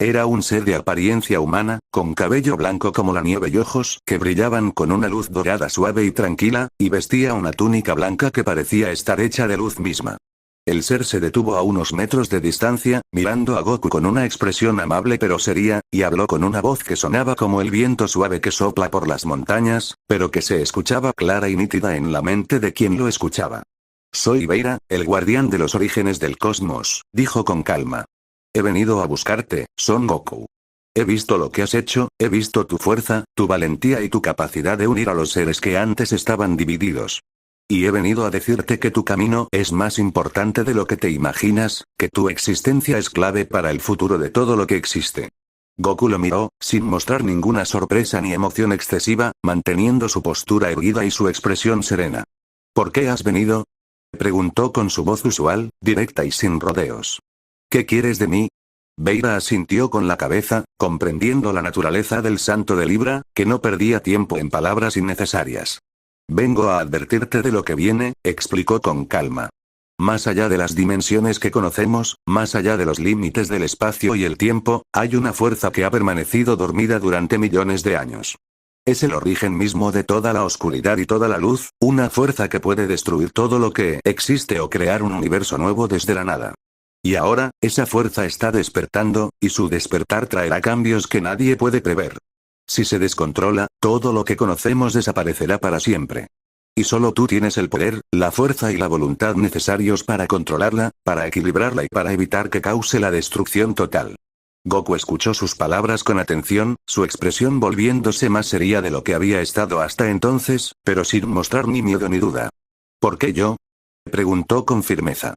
Era un ser de apariencia humana, con cabello blanco como la nieve y ojos que brillaban con una luz dorada suave y tranquila, y vestía una túnica blanca que parecía estar hecha de luz misma. El ser se detuvo a unos metros de distancia, mirando a Goku con una expresión amable pero seria, y habló con una voz que sonaba como el viento suave que sopla por las montañas, pero que se escuchaba clara y nítida en la mente de quien lo escuchaba. Soy Beira, el guardián de los orígenes del cosmos, dijo con calma. He venido a buscarte, Son Goku. He visto lo que has hecho, he visto tu fuerza, tu valentía y tu capacidad de unir a los seres que antes estaban divididos. Y he venido a decirte que tu camino es más importante de lo que te imaginas, que tu existencia es clave para el futuro de todo lo que existe. Goku lo miró, sin mostrar ninguna sorpresa ni emoción excesiva, manteniendo su postura erguida y su expresión serena. ¿Por qué has venido? Preguntó con su voz usual, directa y sin rodeos. ¿Qué quieres de mí? Veiga asintió con la cabeza, comprendiendo la naturaleza del Santo de Libra, que no perdía tiempo en palabras innecesarias. Vengo a advertirte de lo que viene, explicó con calma. Más allá de las dimensiones que conocemos, más allá de los límites del espacio y el tiempo, hay una fuerza que ha permanecido dormida durante millones de años. Es el origen mismo de toda la oscuridad y toda la luz, una fuerza que puede destruir todo lo que existe o crear un universo nuevo desde la nada. Y ahora, esa fuerza está despertando, y su despertar traerá cambios que nadie puede prever. Si se descontrola, todo lo que conocemos desaparecerá para siempre. Y solo tú tienes el poder, la fuerza y la voluntad necesarios para controlarla, para equilibrarla y para evitar que cause la destrucción total. Goku escuchó sus palabras con atención, su expresión volviéndose más seria de lo que había estado hasta entonces, pero sin mostrar ni miedo ni duda. ¿Por qué yo? Preguntó con firmeza.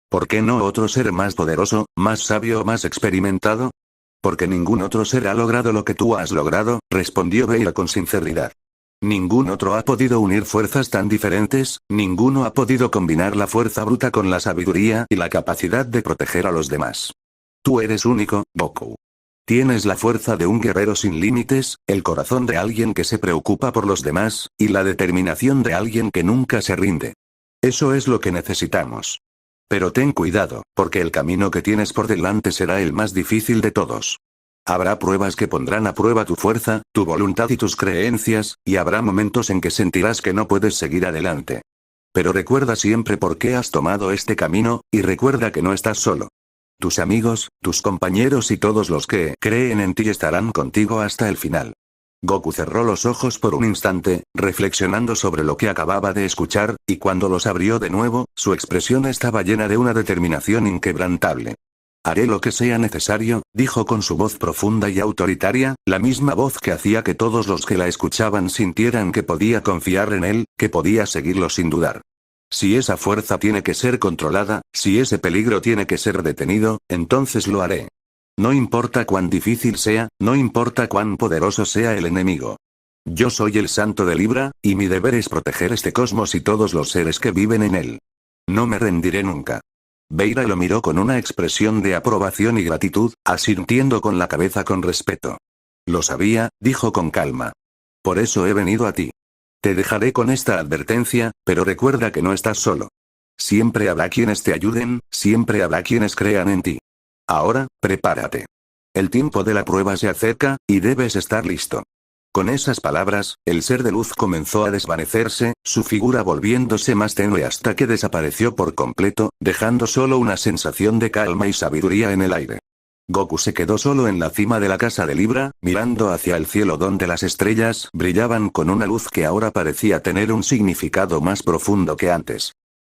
¿Por qué no otro ser más poderoso, más sabio o más experimentado? Porque ningún otro ser ha logrado lo que tú has logrado, respondió Veiga con sinceridad. Ningún otro ha podido unir fuerzas tan diferentes, ninguno ha podido combinar la fuerza bruta con la sabiduría y la capacidad de proteger a los demás. Tú eres único, Goku. Tienes la fuerza de un guerrero sin límites, el corazón de alguien que se preocupa por los demás, y la determinación de alguien que nunca se rinde. Eso es lo que necesitamos. Pero ten cuidado, porque el camino que tienes por delante será el más difícil de todos. Habrá pruebas que pondrán a prueba tu fuerza, tu voluntad y tus creencias, y habrá momentos en que sentirás que no puedes seguir adelante. Pero recuerda siempre por qué has tomado este camino, y recuerda que no estás solo. Tus amigos, tus compañeros y todos los que creen en ti estarán contigo hasta el final. Goku cerró los ojos por un instante, reflexionando sobre lo que acababa de escuchar, y cuando los abrió de nuevo, su expresión estaba llena de una determinación inquebrantable. Haré lo que sea necesario, dijo con su voz profunda y autoritaria, la misma voz que hacía que todos los que la escuchaban sintieran que podía confiar en él, que podía seguirlo sin dudar. Si esa fuerza tiene que ser controlada, si ese peligro tiene que ser detenido, entonces lo haré. No importa cuán difícil sea, no importa cuán poderoso sea el enemigo. Yo soy el Santo de Libra, y mi deber es proteger este cosmos y todos los seres que viven en él. No me rendiré nunca. Veiga lo miró con una expresión de aprobación y gratitud, asintiendo con la cabeza con respeto. Lo sabía, dijo con calma. Por eso he venido a ti. Te dejaré con esta advertencia, pero recuerda que no estás solo. Siempre habrá quienes te ayuden, siempre habrá quienes crean en ti. Ahora, prepárate. El tiempo de la prueba se acerca, y debes estar listo. Con esas palabras, el ser de luz comenzó a desvanecerse, su figura volviéndose más tenue hasta que desapareció por completo, dejando solo una sensación de calma y sabiduría en el aire. Goku se quedó solo en la cima de la casa de Libra, mirando hacia el cielo donde las estrellas brillaban con una luz que ahora parecía tener un significado más profundo que antes.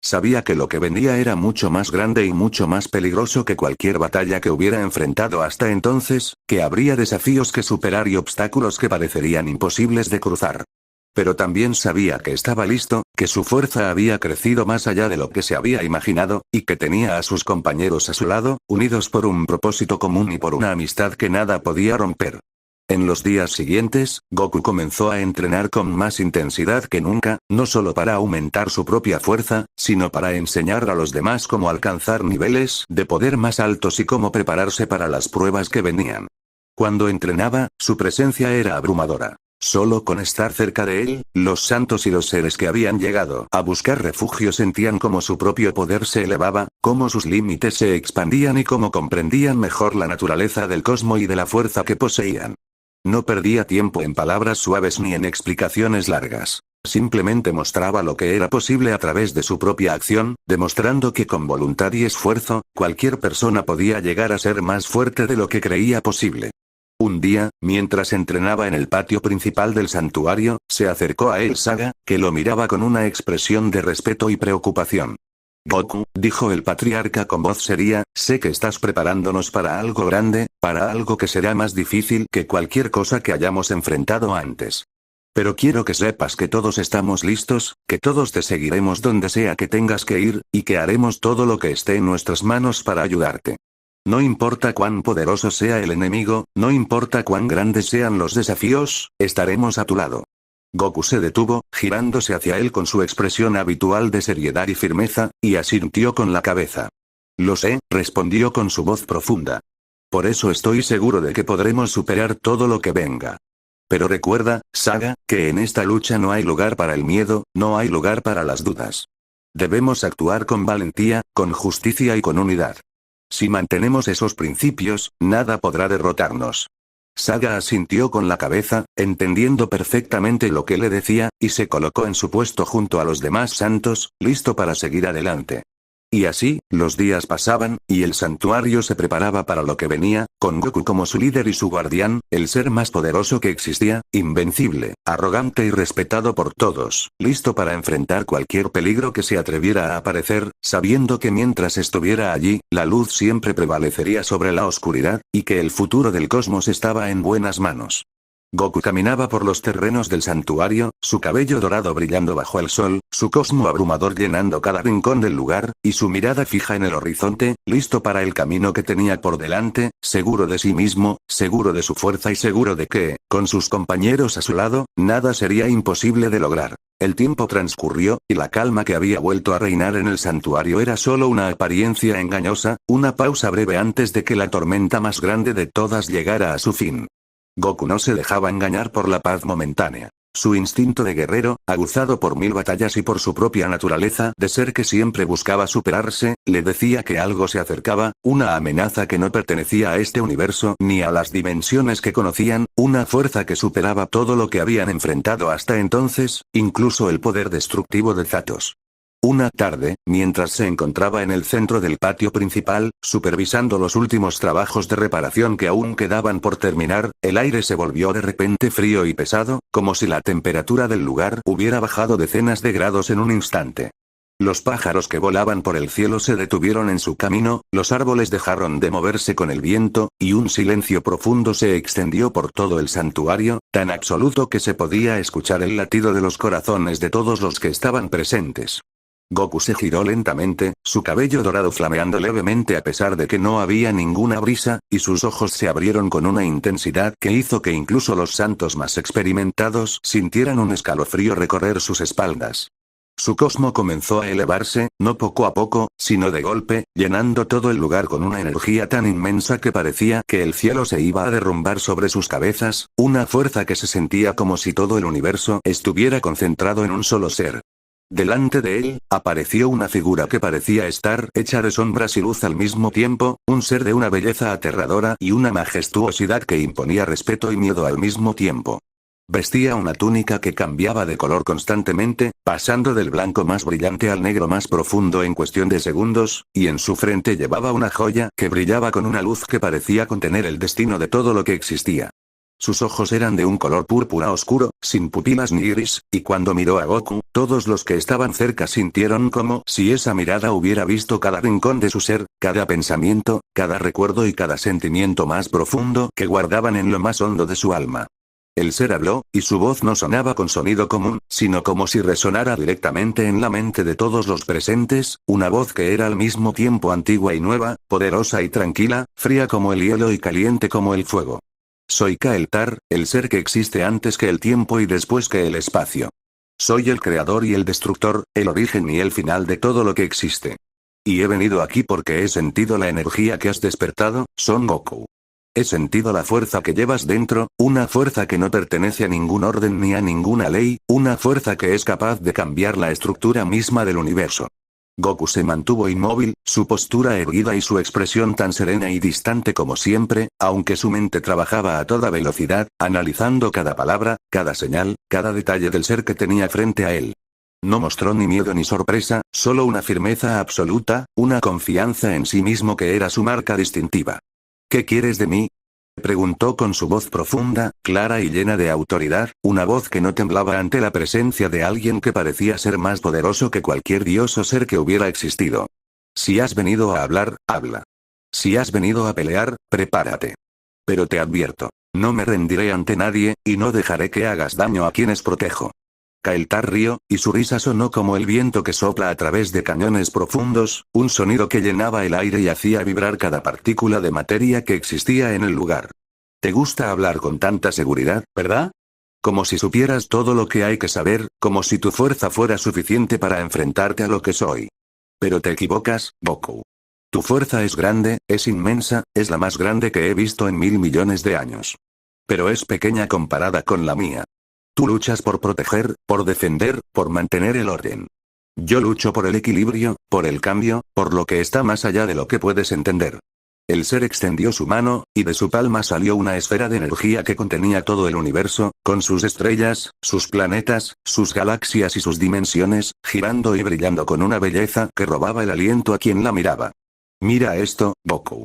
Sabía que lo que venía era mucho más grande y mucho más peligroso que cualquier batalla que hubiera enfrentado hasta entonces, que habría desafíos que superar y obstáculos que parecerían imposibles de cruzar. Pero también sabía que estaba listo, que su fuerza había crecido más allá de lo que se había imaginado, y que tenía a sus compañeros a su lado, unidos por un propósito común y por una amistad que nada podía romper. En los días siguientes, Goku comenzó a entrenar con más intensidad que nunca, no solo para aumentar su propia fuerza, sino para enseñar a los demás cómo alcanzar niveles de poder más altos y cómo prepararse para las pruebas que venían. Cuando entrenaba, su presencia era abrumadora. Solo con estar cerca de él, los santos y los seres que habían llegado a buscar refugio sentían cómo su propio poder se elevaba, cómo sus límites se expandían y cómo comprendían mejor la naturaleza del cosmos y de la fuerza que poseían. No perdía tiempo en palabras suaves ni en explicaciones largas. Simplemente mostraba lo que era posible a través de su propia acción, demostrando que con voluntad y esfuerzo, cualquier persona podía llegar a ser más fuerte de lo que creía posible. Un día, mientras entrenaba en el patio principal del santuario, se acercó a él Saga, que lo miraba con una expresión de respeto y preocupación. Goku, dijo el patriarca con voz seria, sé que estás preparándonos para algo grande, para algo que será más difícil que cualquier cosa que hayamos enfrentado antes. Pero quiero que sepas que todos estamos listos, que todos te seguiremos donde sea que tengas que ir, y que haremos todo lo que esté en nuestras manos para ayudarte. No importa cuán poderoso sea el enemigo, no importa cuán grandes sean los desafíos, estaremos a tu lado. Goku se detuvo, girándose hacia él con su expresión habitual de seriedad y firmeza, y asintió con la cabeza. Lo sé, respondió con su voz profunda. Por eso estoy seguro de que podremos superar todo lo que venga. Pero recuerda, Saga, que en esta lucha no hay lugar para el miedo, no hay lugar para las dudas. Debemos actuar con valentía, con justicia y con unidad. Si mantenemos esos principios, nada podrá derrotarnos. Saga asintió con la cabeza, entendiendo perfectamente lo que le decía, y se colocó en su puesto junto a los demás santos, listo para seguir adelante. Y así, los días pasaban, y el santuario se preparaba para lo que venía, con Goku como su líder y su guardián, el ser más poderoso que existía, invencible, arrogante y respetado por todos, listo para enfrentar cualquier peligro que se atreviera a aparecer, sabiendo que mientras estuviera allí, la luz siempre prevalecería sobre la oscuridad, y que el futuro del cosmos estaba en buenas manos. Goku caminaba por los terrenos del santuario, su cabello dorado brillando bajo el sol, su cosmo abrumador llenando cada rincón del lugar, y su mirada fija en el horizonte, listo para el camino que tenía por delante, seguro de sí mismo, seguro de su fuerza y seguro de que, con sus compañeros a su lado, nada sería imposible de lograr. El tiempo transcurrió, y la calma que había vuelto a reinar en el santuario era solo una apariencia engañosa, una pausa breve antes de que la tormenta más grande de todas llegara a su fin. Goku no se dejaba engañar por la paz momentánea. Su instinto de guerrero, aguzado por 1000 batallas y por su propia naturaleza de ser que siempre buscaba superarse, le decía que algo se acercaba, una amenaza que no pertenecía a este universo ni a las dimensiones que conocían, una fuerza que superaba todo lo que habían enfrentado hasta entonces, incluso el poder destructivo de Zatos. Una tarde, mientras se encontraba en el centro del patio principal, supervisando los últimos trabajos de reparación que aún quedaban por terminar, el aire se volvió de repente frío y pesado, como si la temperatura del lugar hubiera bajado decenas de grados en un instante. Los pájaros que volaban por el cielo se detuvieron en su camino, los árboles dejaron de moverse con el viento, y un silencio profundo se extendió por todo el santuario, tan absoluto que se podía escuchar el latido de los corazones de todos los que estaban presentes. Goku se giró lentamente, su cabello dorado flameando levemente a pesar de que no había ninguna brisa, y sus ojos se abrieron con una intensidad que hizo que incluso los santos más experimentados sintieran un escalofrío recorrer sus espaldas. Su cosmo comenzó a elevarse, no poco a poco, sino de golpe, llenando todo el lugar con una energía tan inmensa que parecía que el cielo se iba a derrumbar sobre sus cabezas, una fuerza que se sentía como si todo el universo estuviera concentrado en un solo ser. Delante de él, apareció una figura que parecía estar hecha de sombras y luz al mismo tiempo, un ser de una belleza aterradora y una majestuosidad que imponía respeto y miedo al mismo tiempo. Vestía una túnica que cambiaba de color constantemente, pasando del blanco más brillante al negro más profundo en cuestión de segundos, y en su frente llevaba una joya que brillaba con una luz que parecía contener el destino de todo lo que existía. Sus ojos eran de un color púrpura oscuro, sin pupilas ni iris, y cuando miró a Goku, todos los que estaban cerca sintieron como si esa mirada hubiera visto cada rincón de su ser, cada pensamiento, cada recuerdo y cada sentimiento más profundo que guardaban en lo más hondo de su alma. El ser habló, y su voz no sonaba con sonido común, sino como si resonara directamente en la mente de todos los presentes, una voz que era al mismo tiempo antigua y nueva, poderosa y tranquila, fría como el hielo y caliente como el fuego. Soy Kael'thar, el ser que existe antes que el tiempo y después que el espacio. Soy el creador y el destructor, el origen y el final de todo lo que existe. Y he venido aquí porque he sentido la energía que has despertado, Son Goku. He sentido la fuerza que llevas dentro, una fuerza que no pertenece a ningún orden ni a ninguna ley, una fuerza que es capaz de cambiar la estructura misma del universo. Goku se mantuvo inmóvil, su postura erguida y su expresión tan serena y distante como siempre, aunque su mente trabajaba a toda velocidad, analizando cada palabra, cada señal, cada detalle del ser que tenía frente a él. No mostró ni miedo ni sorpresa, solo una firmeza absoluta, una confianza en sí mismo que era su marca distintiva. ¿Qué quieres de mí? Preguntó con su voz profunda, clara y llena de autoridad, una voz que no temblaba ante la presencia de alguien que parecía ser más poderoso que cualquier dios o ser que hubiera existido. Si has venido a hablar, habla. Si has venido a pelear, prepárate. Pero te advierto, no me rendiré ante nadie, y no dejaré que hagas daño a quienes protejo. Kael'thar rió, y su risa sonó como el viento que sopla a través de cañones profundos, un sonido que llenaba el aire y hacía vibrar cada partícula de materia que existía en el lugar. Te gusta hablar con tanta seguridad, ¿verdad? Como si supieras todo lo que hay que saber, como si tu fuerza fuera suficiente para enfrentarte a lo que soy. Pero te equivocas, Goku. Tu fuerza es grande, es inmensa, es la más grande que he visto en 1000 millones de años. Pero es pequeña comparada con la mía. Tú luchas por proteger, por defender, por mantener el orden. Yo lucho por el equilibrio, por el cambio, por lo que está más allá de lo que puedes entender. El ser extendió su mano, y de su palma salió una esfera de energía que contenía todo el universo, con sus estrellas, sus planetas, sus galaxias y sus dimensiones, girando y brillando con una belleza que robaba el aliento a quien la miraba. Mira esto, Goku.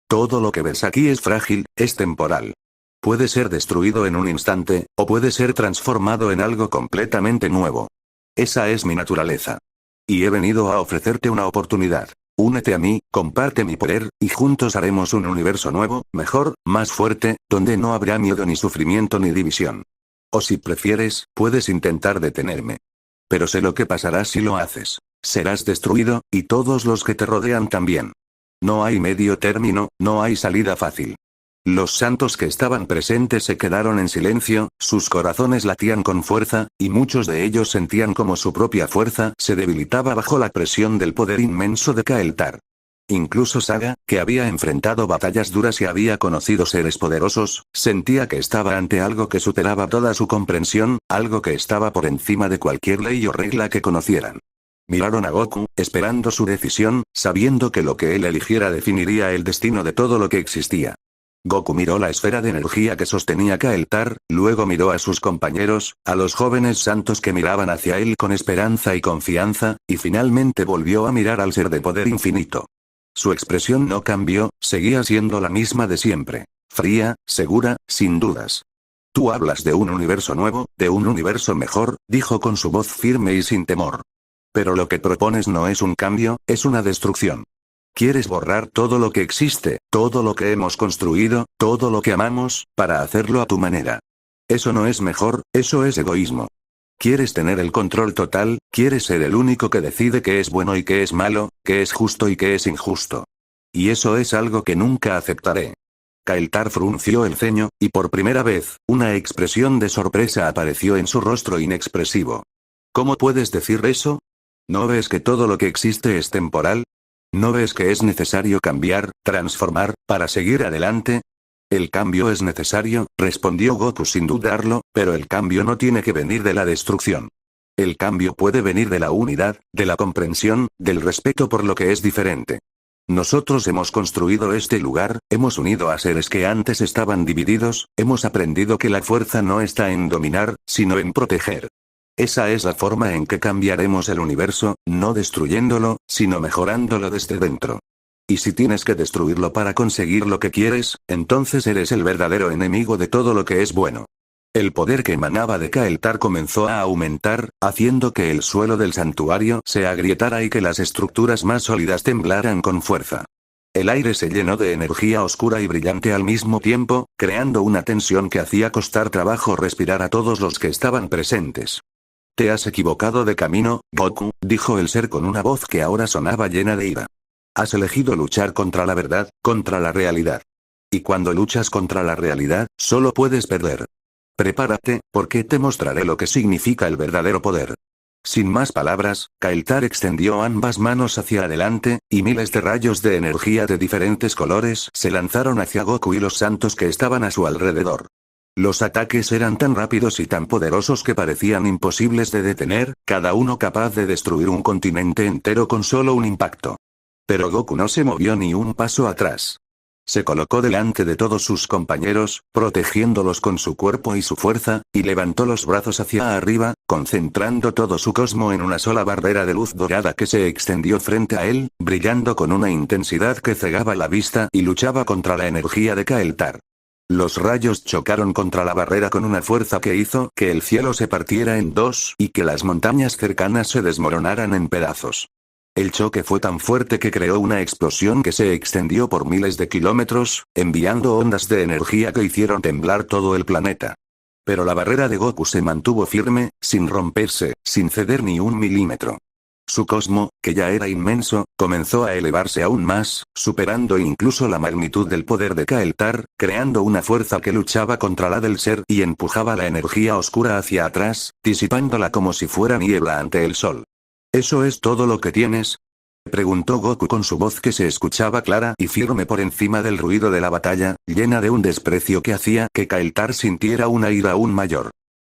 Todo lo que ves aquí es frágil, es temporal. Puede ser destruido en un instante, o puede ser transformado en algo completamente nuevo. Esa es mi naturaleza. Y he venido a ofrecerte una oportunidad. Únete a mí, comparte mi poder, y juntos haremos un universo nuevo, mejor, más fuerte, donde no habrá miedo ni sufrimiento ni división. O si prefieres, puedes intentar detenerme. Pero sé lo que pasará si lo haces. Serás destruido, y todos los que te rodean también. No hay medio término, no hay salida fácil. Los santos que estaban presentes se quedaron en silencio, sus corazones latían con fuerza, y muchos de ellos sentían como su propia fuerza se debilitaba bajo la presión del poder inmenso de Kael'thar. Incluso Saga, que había enfrentado batallas duras y había conocido seres poderosos, sentía que estaba ante algo que superaba toda su comprensión, algo que estaba por encima de cualquier ley o regla que conocieran. Miraron a Goku, esperando su decisión, sabiendo que lo que él eligiera definiría el destino de todo lo que existía. Goku miró la esfera de energía que sostenía Kael'thar, luego miró a sus compañeros, a los jóvenes santos que miraban hacia él con esperanza y confianza, y finalmente volvió a mirar al ser de poder infinito. Su expresión no cambió, seguía siendo la misma de siempre. Fría, segura, sin dudas. Tú hablas de un universo nuevo, de un universo mejor, dijo con su voz firme y sin temor. Pero lo que propones no es un cambio, es una destrucción. Quieres borrar todo lo que existe, todo lo que hemos construido, todo lo que amamos, para hacerlo a tu manera. Eso no es mejor, eso es egoísmo. Quieres tener el control total, quieres ser el único que decide qué es bueno y qué es malo, qué es justo y qué es injusto. Y eso es algo que nunca aceptaré. Kael'thar frunció el ceño, y por primera vez, una expresión de sorpresa apareció en su rostro inexpresivo. ¿Cómo puedes decir eso? ¿No ves que todo lo que existe es temporal? ¿No ves que es necesario cambiar, transformar, para seguir adelante? El cambio es necesario, respondió Goku sin dudarlo, pero el cambio no tiene que venir de la destrucción. El cambio puede venir de la unidad, de la comprensión, del respeto por lo que es diferente. Nosotros hemos construido este lugar, hemos unido a seres que antes estaban divididos, hemos aprendido que la fuerza no está en dominar, sino en proteger. Esa es la forma en que cambiaremos el universo, no destruyéndolo, sino mejorándolo desde dentro. Y si tienes que destruirlo para conseguir lo que quieres, entonces eres el verdadero enemigo de todo lo que es bueno. El poder que emanaba de Kael'thar comenzó a aumentar, haciendo que el suelo del santuario se agrietara y que las estructuras más sólidas temblaran con fuerza. El aire se llenó de energía oscura y brillante al mismo tiempo, creando una tensión que hacía costar trabajo respirar a todos los que estaban presentes. Te has equivocado de camino, Goku, dijo el ser con una voz que ahora sonaba llena de ira. Has elegido luchar contra la verdad, contra la realidad. Y cuando luchas contra la realidad, solo puedes perder. Prepárate, porque te mostraré lo que significa el verdadero poder. Sin más palabras, Kael'thar extendió ambas manos hacia adelante, y miles de rayos de energía de diferentes colores se lanzaron hacia Goku y los santos que estaban a su alrededor. Los ataques eran tan rápidos y tan poderosos que parecían imposibles de detener, cada uno capaz de destruir un continente entero con solo un impacto. Pero Goku no se movió ni un paso atrás. Se colocó delante de todos sus compañeros, protegiéndolos con su cuerpo y su fuerza, y levantó los brazos hacia arriba, concentrando todo su cosmo en una sola barrera de luz dorada que se extendió frente a él, brillando con una intensidad que cegaba la vista y luchaba contra la energía de Kael'thar. Los rayos chocaron contra la barrera con una fuerza que hizo que el cielo se partiera en dos y que las montañas cercanas se desmoronaran en pedazos. El choque fue tan fuerte que creó una explosión que se extendió por miles de kilómetros, enviando ondas de energía que hicieron temblar todo el planeta. Pero la barrera de Goku se mantuvo firme, sin romperse, sin ceder ni un milímetro. Su cosmo, que ya era inmenso, comenzó a elevarse aún más, superando incluso la magnitud del poder de Kael'thar, creando una fuerza que luchaba contra la del ser y empujaba la energía oscura hacia atrás, disipándola como si fuera niebla ante el sol. ¿Eso es todo lo que tienes?, preguntó Goku con su voz que se escuchaba clara y firme por encima del ruido de la batalla, llena de un desprecio que hacía que Kael'thar sintiera una ira aún mayor.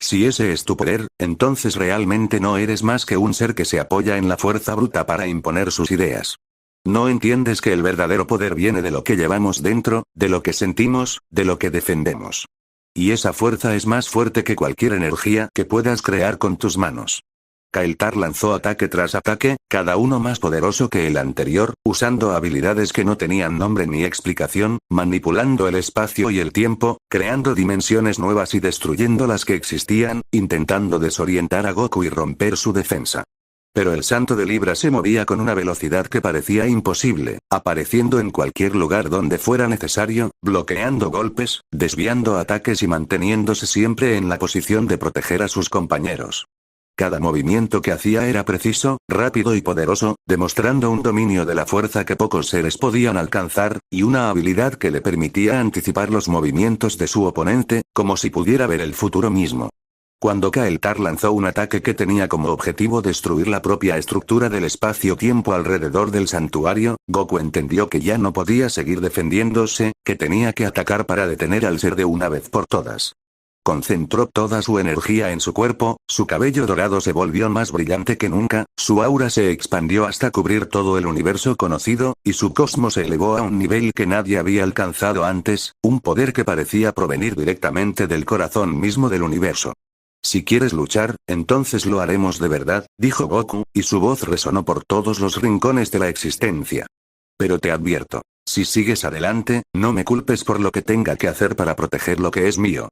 Si ese es tu poder, entonces realmente no eres más que un ser que se apoya en la fuerza bruta para imponer sus ideas. No entiendes que el verdadero poder viene de lo que llevamos dentro, de lo que sentimos, de lo que defendemos. Y esa fuerza es más fuerte que cualquier energía que puedas crear con tus manos. Kael'thar lanzó ataque tras ataque, cada uno más poderoso que el anterior, usando habilidades que no tenían nombre ni explicación, manipulando el espacio y el tiempo, creando dimensiones nuevas y destruyendo las que existían, intentando desorientar a Goku y romper su defensa. Pero el Santo de Libra se movía con una velocidad que parecía imposible, apareciendo en cualquier lugar donde fuera necesario, bloqueando golpes, desviando ataques y manteniéndose siempre en la posición de proteger a sus compañeros. Cada movimiento que hacía era preciso, rápido y poderoso, demostrando un dominio de la fuerza que pocos seres podían alcanzar, y una habilidad que le permitía anticipar los movimientos de su oponente, como si pudiera ver el futuro mismo. Cuando Kael'thar lanzó un ataque que tenía como objetivo destruir la propia estructura del espacio-tiempo alrededor del santuario, Goku entendió que ya no podía seguir defendiéndose, que tenía que atacar para detener al ser de una vez por todas. Concentró toda su energía en su cuerpo, su cabello dorado se volvió más brillante que nunca, su aura se expandió hasta cubrir todo el universo conocido, y su cosmos se elevó a un nivel que nadie había alcanzado antes, un poder que parecía provenir directamente del corazón mismo del universo. Si quieres luchar, entonces lo haremos de verdad, dijo Goku, y su voz resonó por todos los rincones de la existencia. Pero te advierto, si sigues adelante, no me culpes por lo que tenga que hacer para proteger lo que es mío.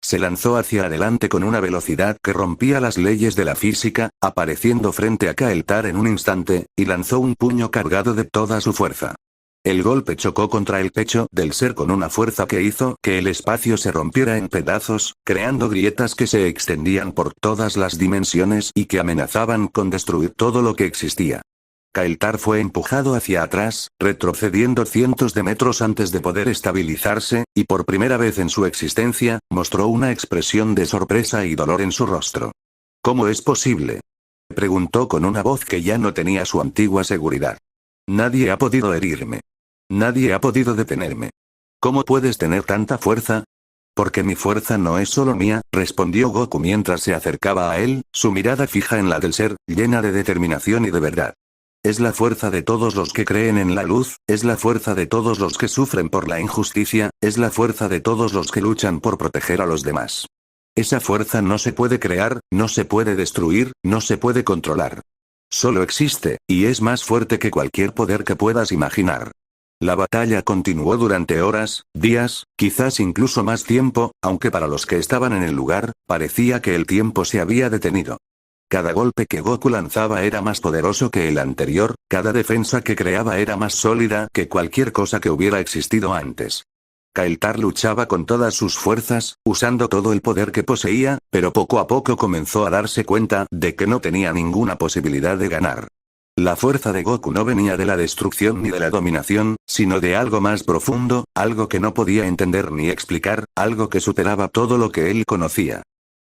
Se lanzó hacia adelante con una velocidad que rompía las leyes de la física, apareciendo frente a Kael'thar en un instante, y lanzó un puño cargado de toda su fuerza. El golpe chocó contra el pecho del ser con una fuerza que hizo que el espacio se rompiera en pedazos, creando grietas que se extendían por todas las dimensiones y que amenazaban con destruir todo lo que existía. Kael'thar fue empujado hacia atrás, retrocediendo cientos de metros antes de poder estabilizarse, y por primera vez en su existencia, mostró una expresión de sorpresa y dolor en su rostro. ¿Cómo es posible?, preguntó con una voz que ya no tenía su antigua seguridad. Nadie ha podido herirme. Nadie ha podido detenerme. ¿Cómo puedes tener tanta fuerza? Porque mi fuerza no es solo mía, respondió Goku mientras se acercaba a él, su mirada fija en la del ser, llena de determinación y de verdad. Es la fuerza de todos los que creen en la luz, es la fuerza de todos los que sufren por la injusticia, es la fuerza de todos los que luchan por proteger a los demás. Esa fuerza no se puede crear, no se puede destruir, no se puede controlar. Solo existe, y es más fuerte que cualquier poder que puedas imaginar. La batalla continuó durante horas, días, quizás incluso más tiempo, aunque para los que estaban en el lugar, parecía que el tiempo se había detenido. Cada golpe que Goku lanzaba era más poderoso que el anterior, cada defensa que creaba era más sólida que cualquier cosa que hubiera existido antes. Kael'thar luchaba con todas sus fuerzas, usando todo el poder que poseía, pero poco a poco comenzó a darse cuenta de que no tenía ninguna posibilidad de ganar. La fuerza de Goku no venía de la destrucción ni de la dominación, sino de algo más profundo, algo que no podía entender ni explicar, algo que superaba todo lo que él conocía.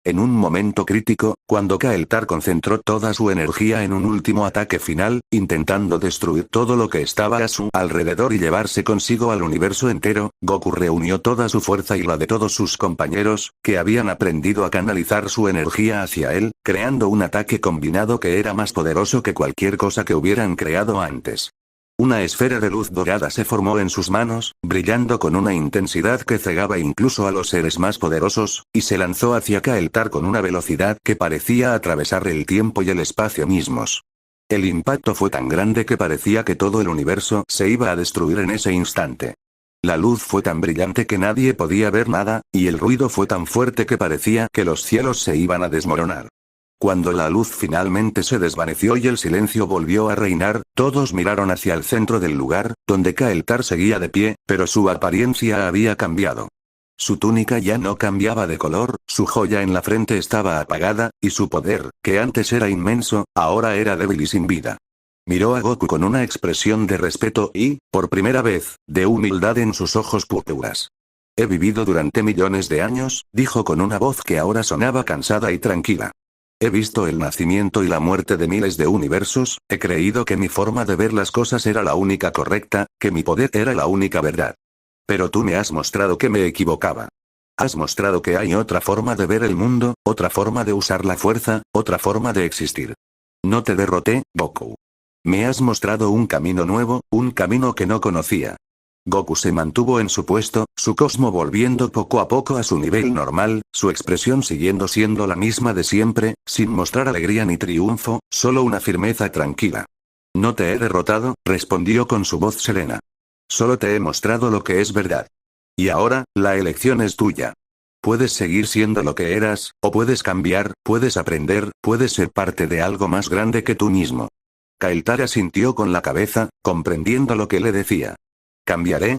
En un momento crítico, cuando Kael'thar concentró toda su energía en un último ataque final, intentando destruir todo lo que estaba a su alrededor y llevarse consigo al universo entero, Goku reunió toda su fuerza y la de todos sus compañeros, que habían aprendido a canalizar su energía hacia él, creando un ataque combinado que era más poderoso que cualquier cosa que hubieran creado antes. Una esfera de luz dorada se formó en sus manos, brillando con una intensidad que cegaba incluso a los seres más poderosos, y se lanzó hacia Kael'thar con una velocidad que parecía atravesar el tiempo y el espacio mismos. El impacto fue tan grande que parecía que todo el universo se iba a destruir en ese instante. La luz fue tan brillante que nadie podía ver nada, y el ruido fue tan fuerte que parecía que los cielos se iban a desmoronar. Cuando la luz finalmente se desvaneció y el silencio volvió a reinar, todos miraron hacia el centro del lugar, donde Kael'thar seguía de pie, pero su apariencia había cambiado. Su túnica ya no cambiaba de color, su joya en la frente estaba apagada, y su poder, que antes era inmenso, ahora era débil y sin vida. Miró a Goku con una expresión de respeto y, por primera vez, de humildad en sus ojos púrpuras. He vivido durante millones de años, dijo con una voz que ahora sonaba cansada y tranquila. He visto el nacimiento y la muerte de miles de universos, he creído que mi forma de ver las cosas era la única correcta, que mi poder era la única verdad. Pero tú me has mostrado que me equivocaba. Has mostrado que hay otra forma de ver el mundo, otra forma de usar la fuerza, otra forma de existir. No te derroté, Goku. Me has mostrado un camino nuevo, un camino que no conocía. Goku se mantuvo en su puesto, su cosmo volviendo poco a poco a su nivel normal, su expresión siguiendo siendo la misma de siempre, sin mostrar alegría ni triunfo, solo una firmeza tranquila. No te he derrotado, respondió con su voz serena. Solo te he mostrado lo que es verdad. Y ahora, la elección es tuya. Puedes seguir siendo lo que eras, o puedes cambiar, puedes aprender, puedes ser parte de algo más grande que tú mismo. Kael'thar asintió con la cabeza, comprendiendo lo que le decía. Cambiaré,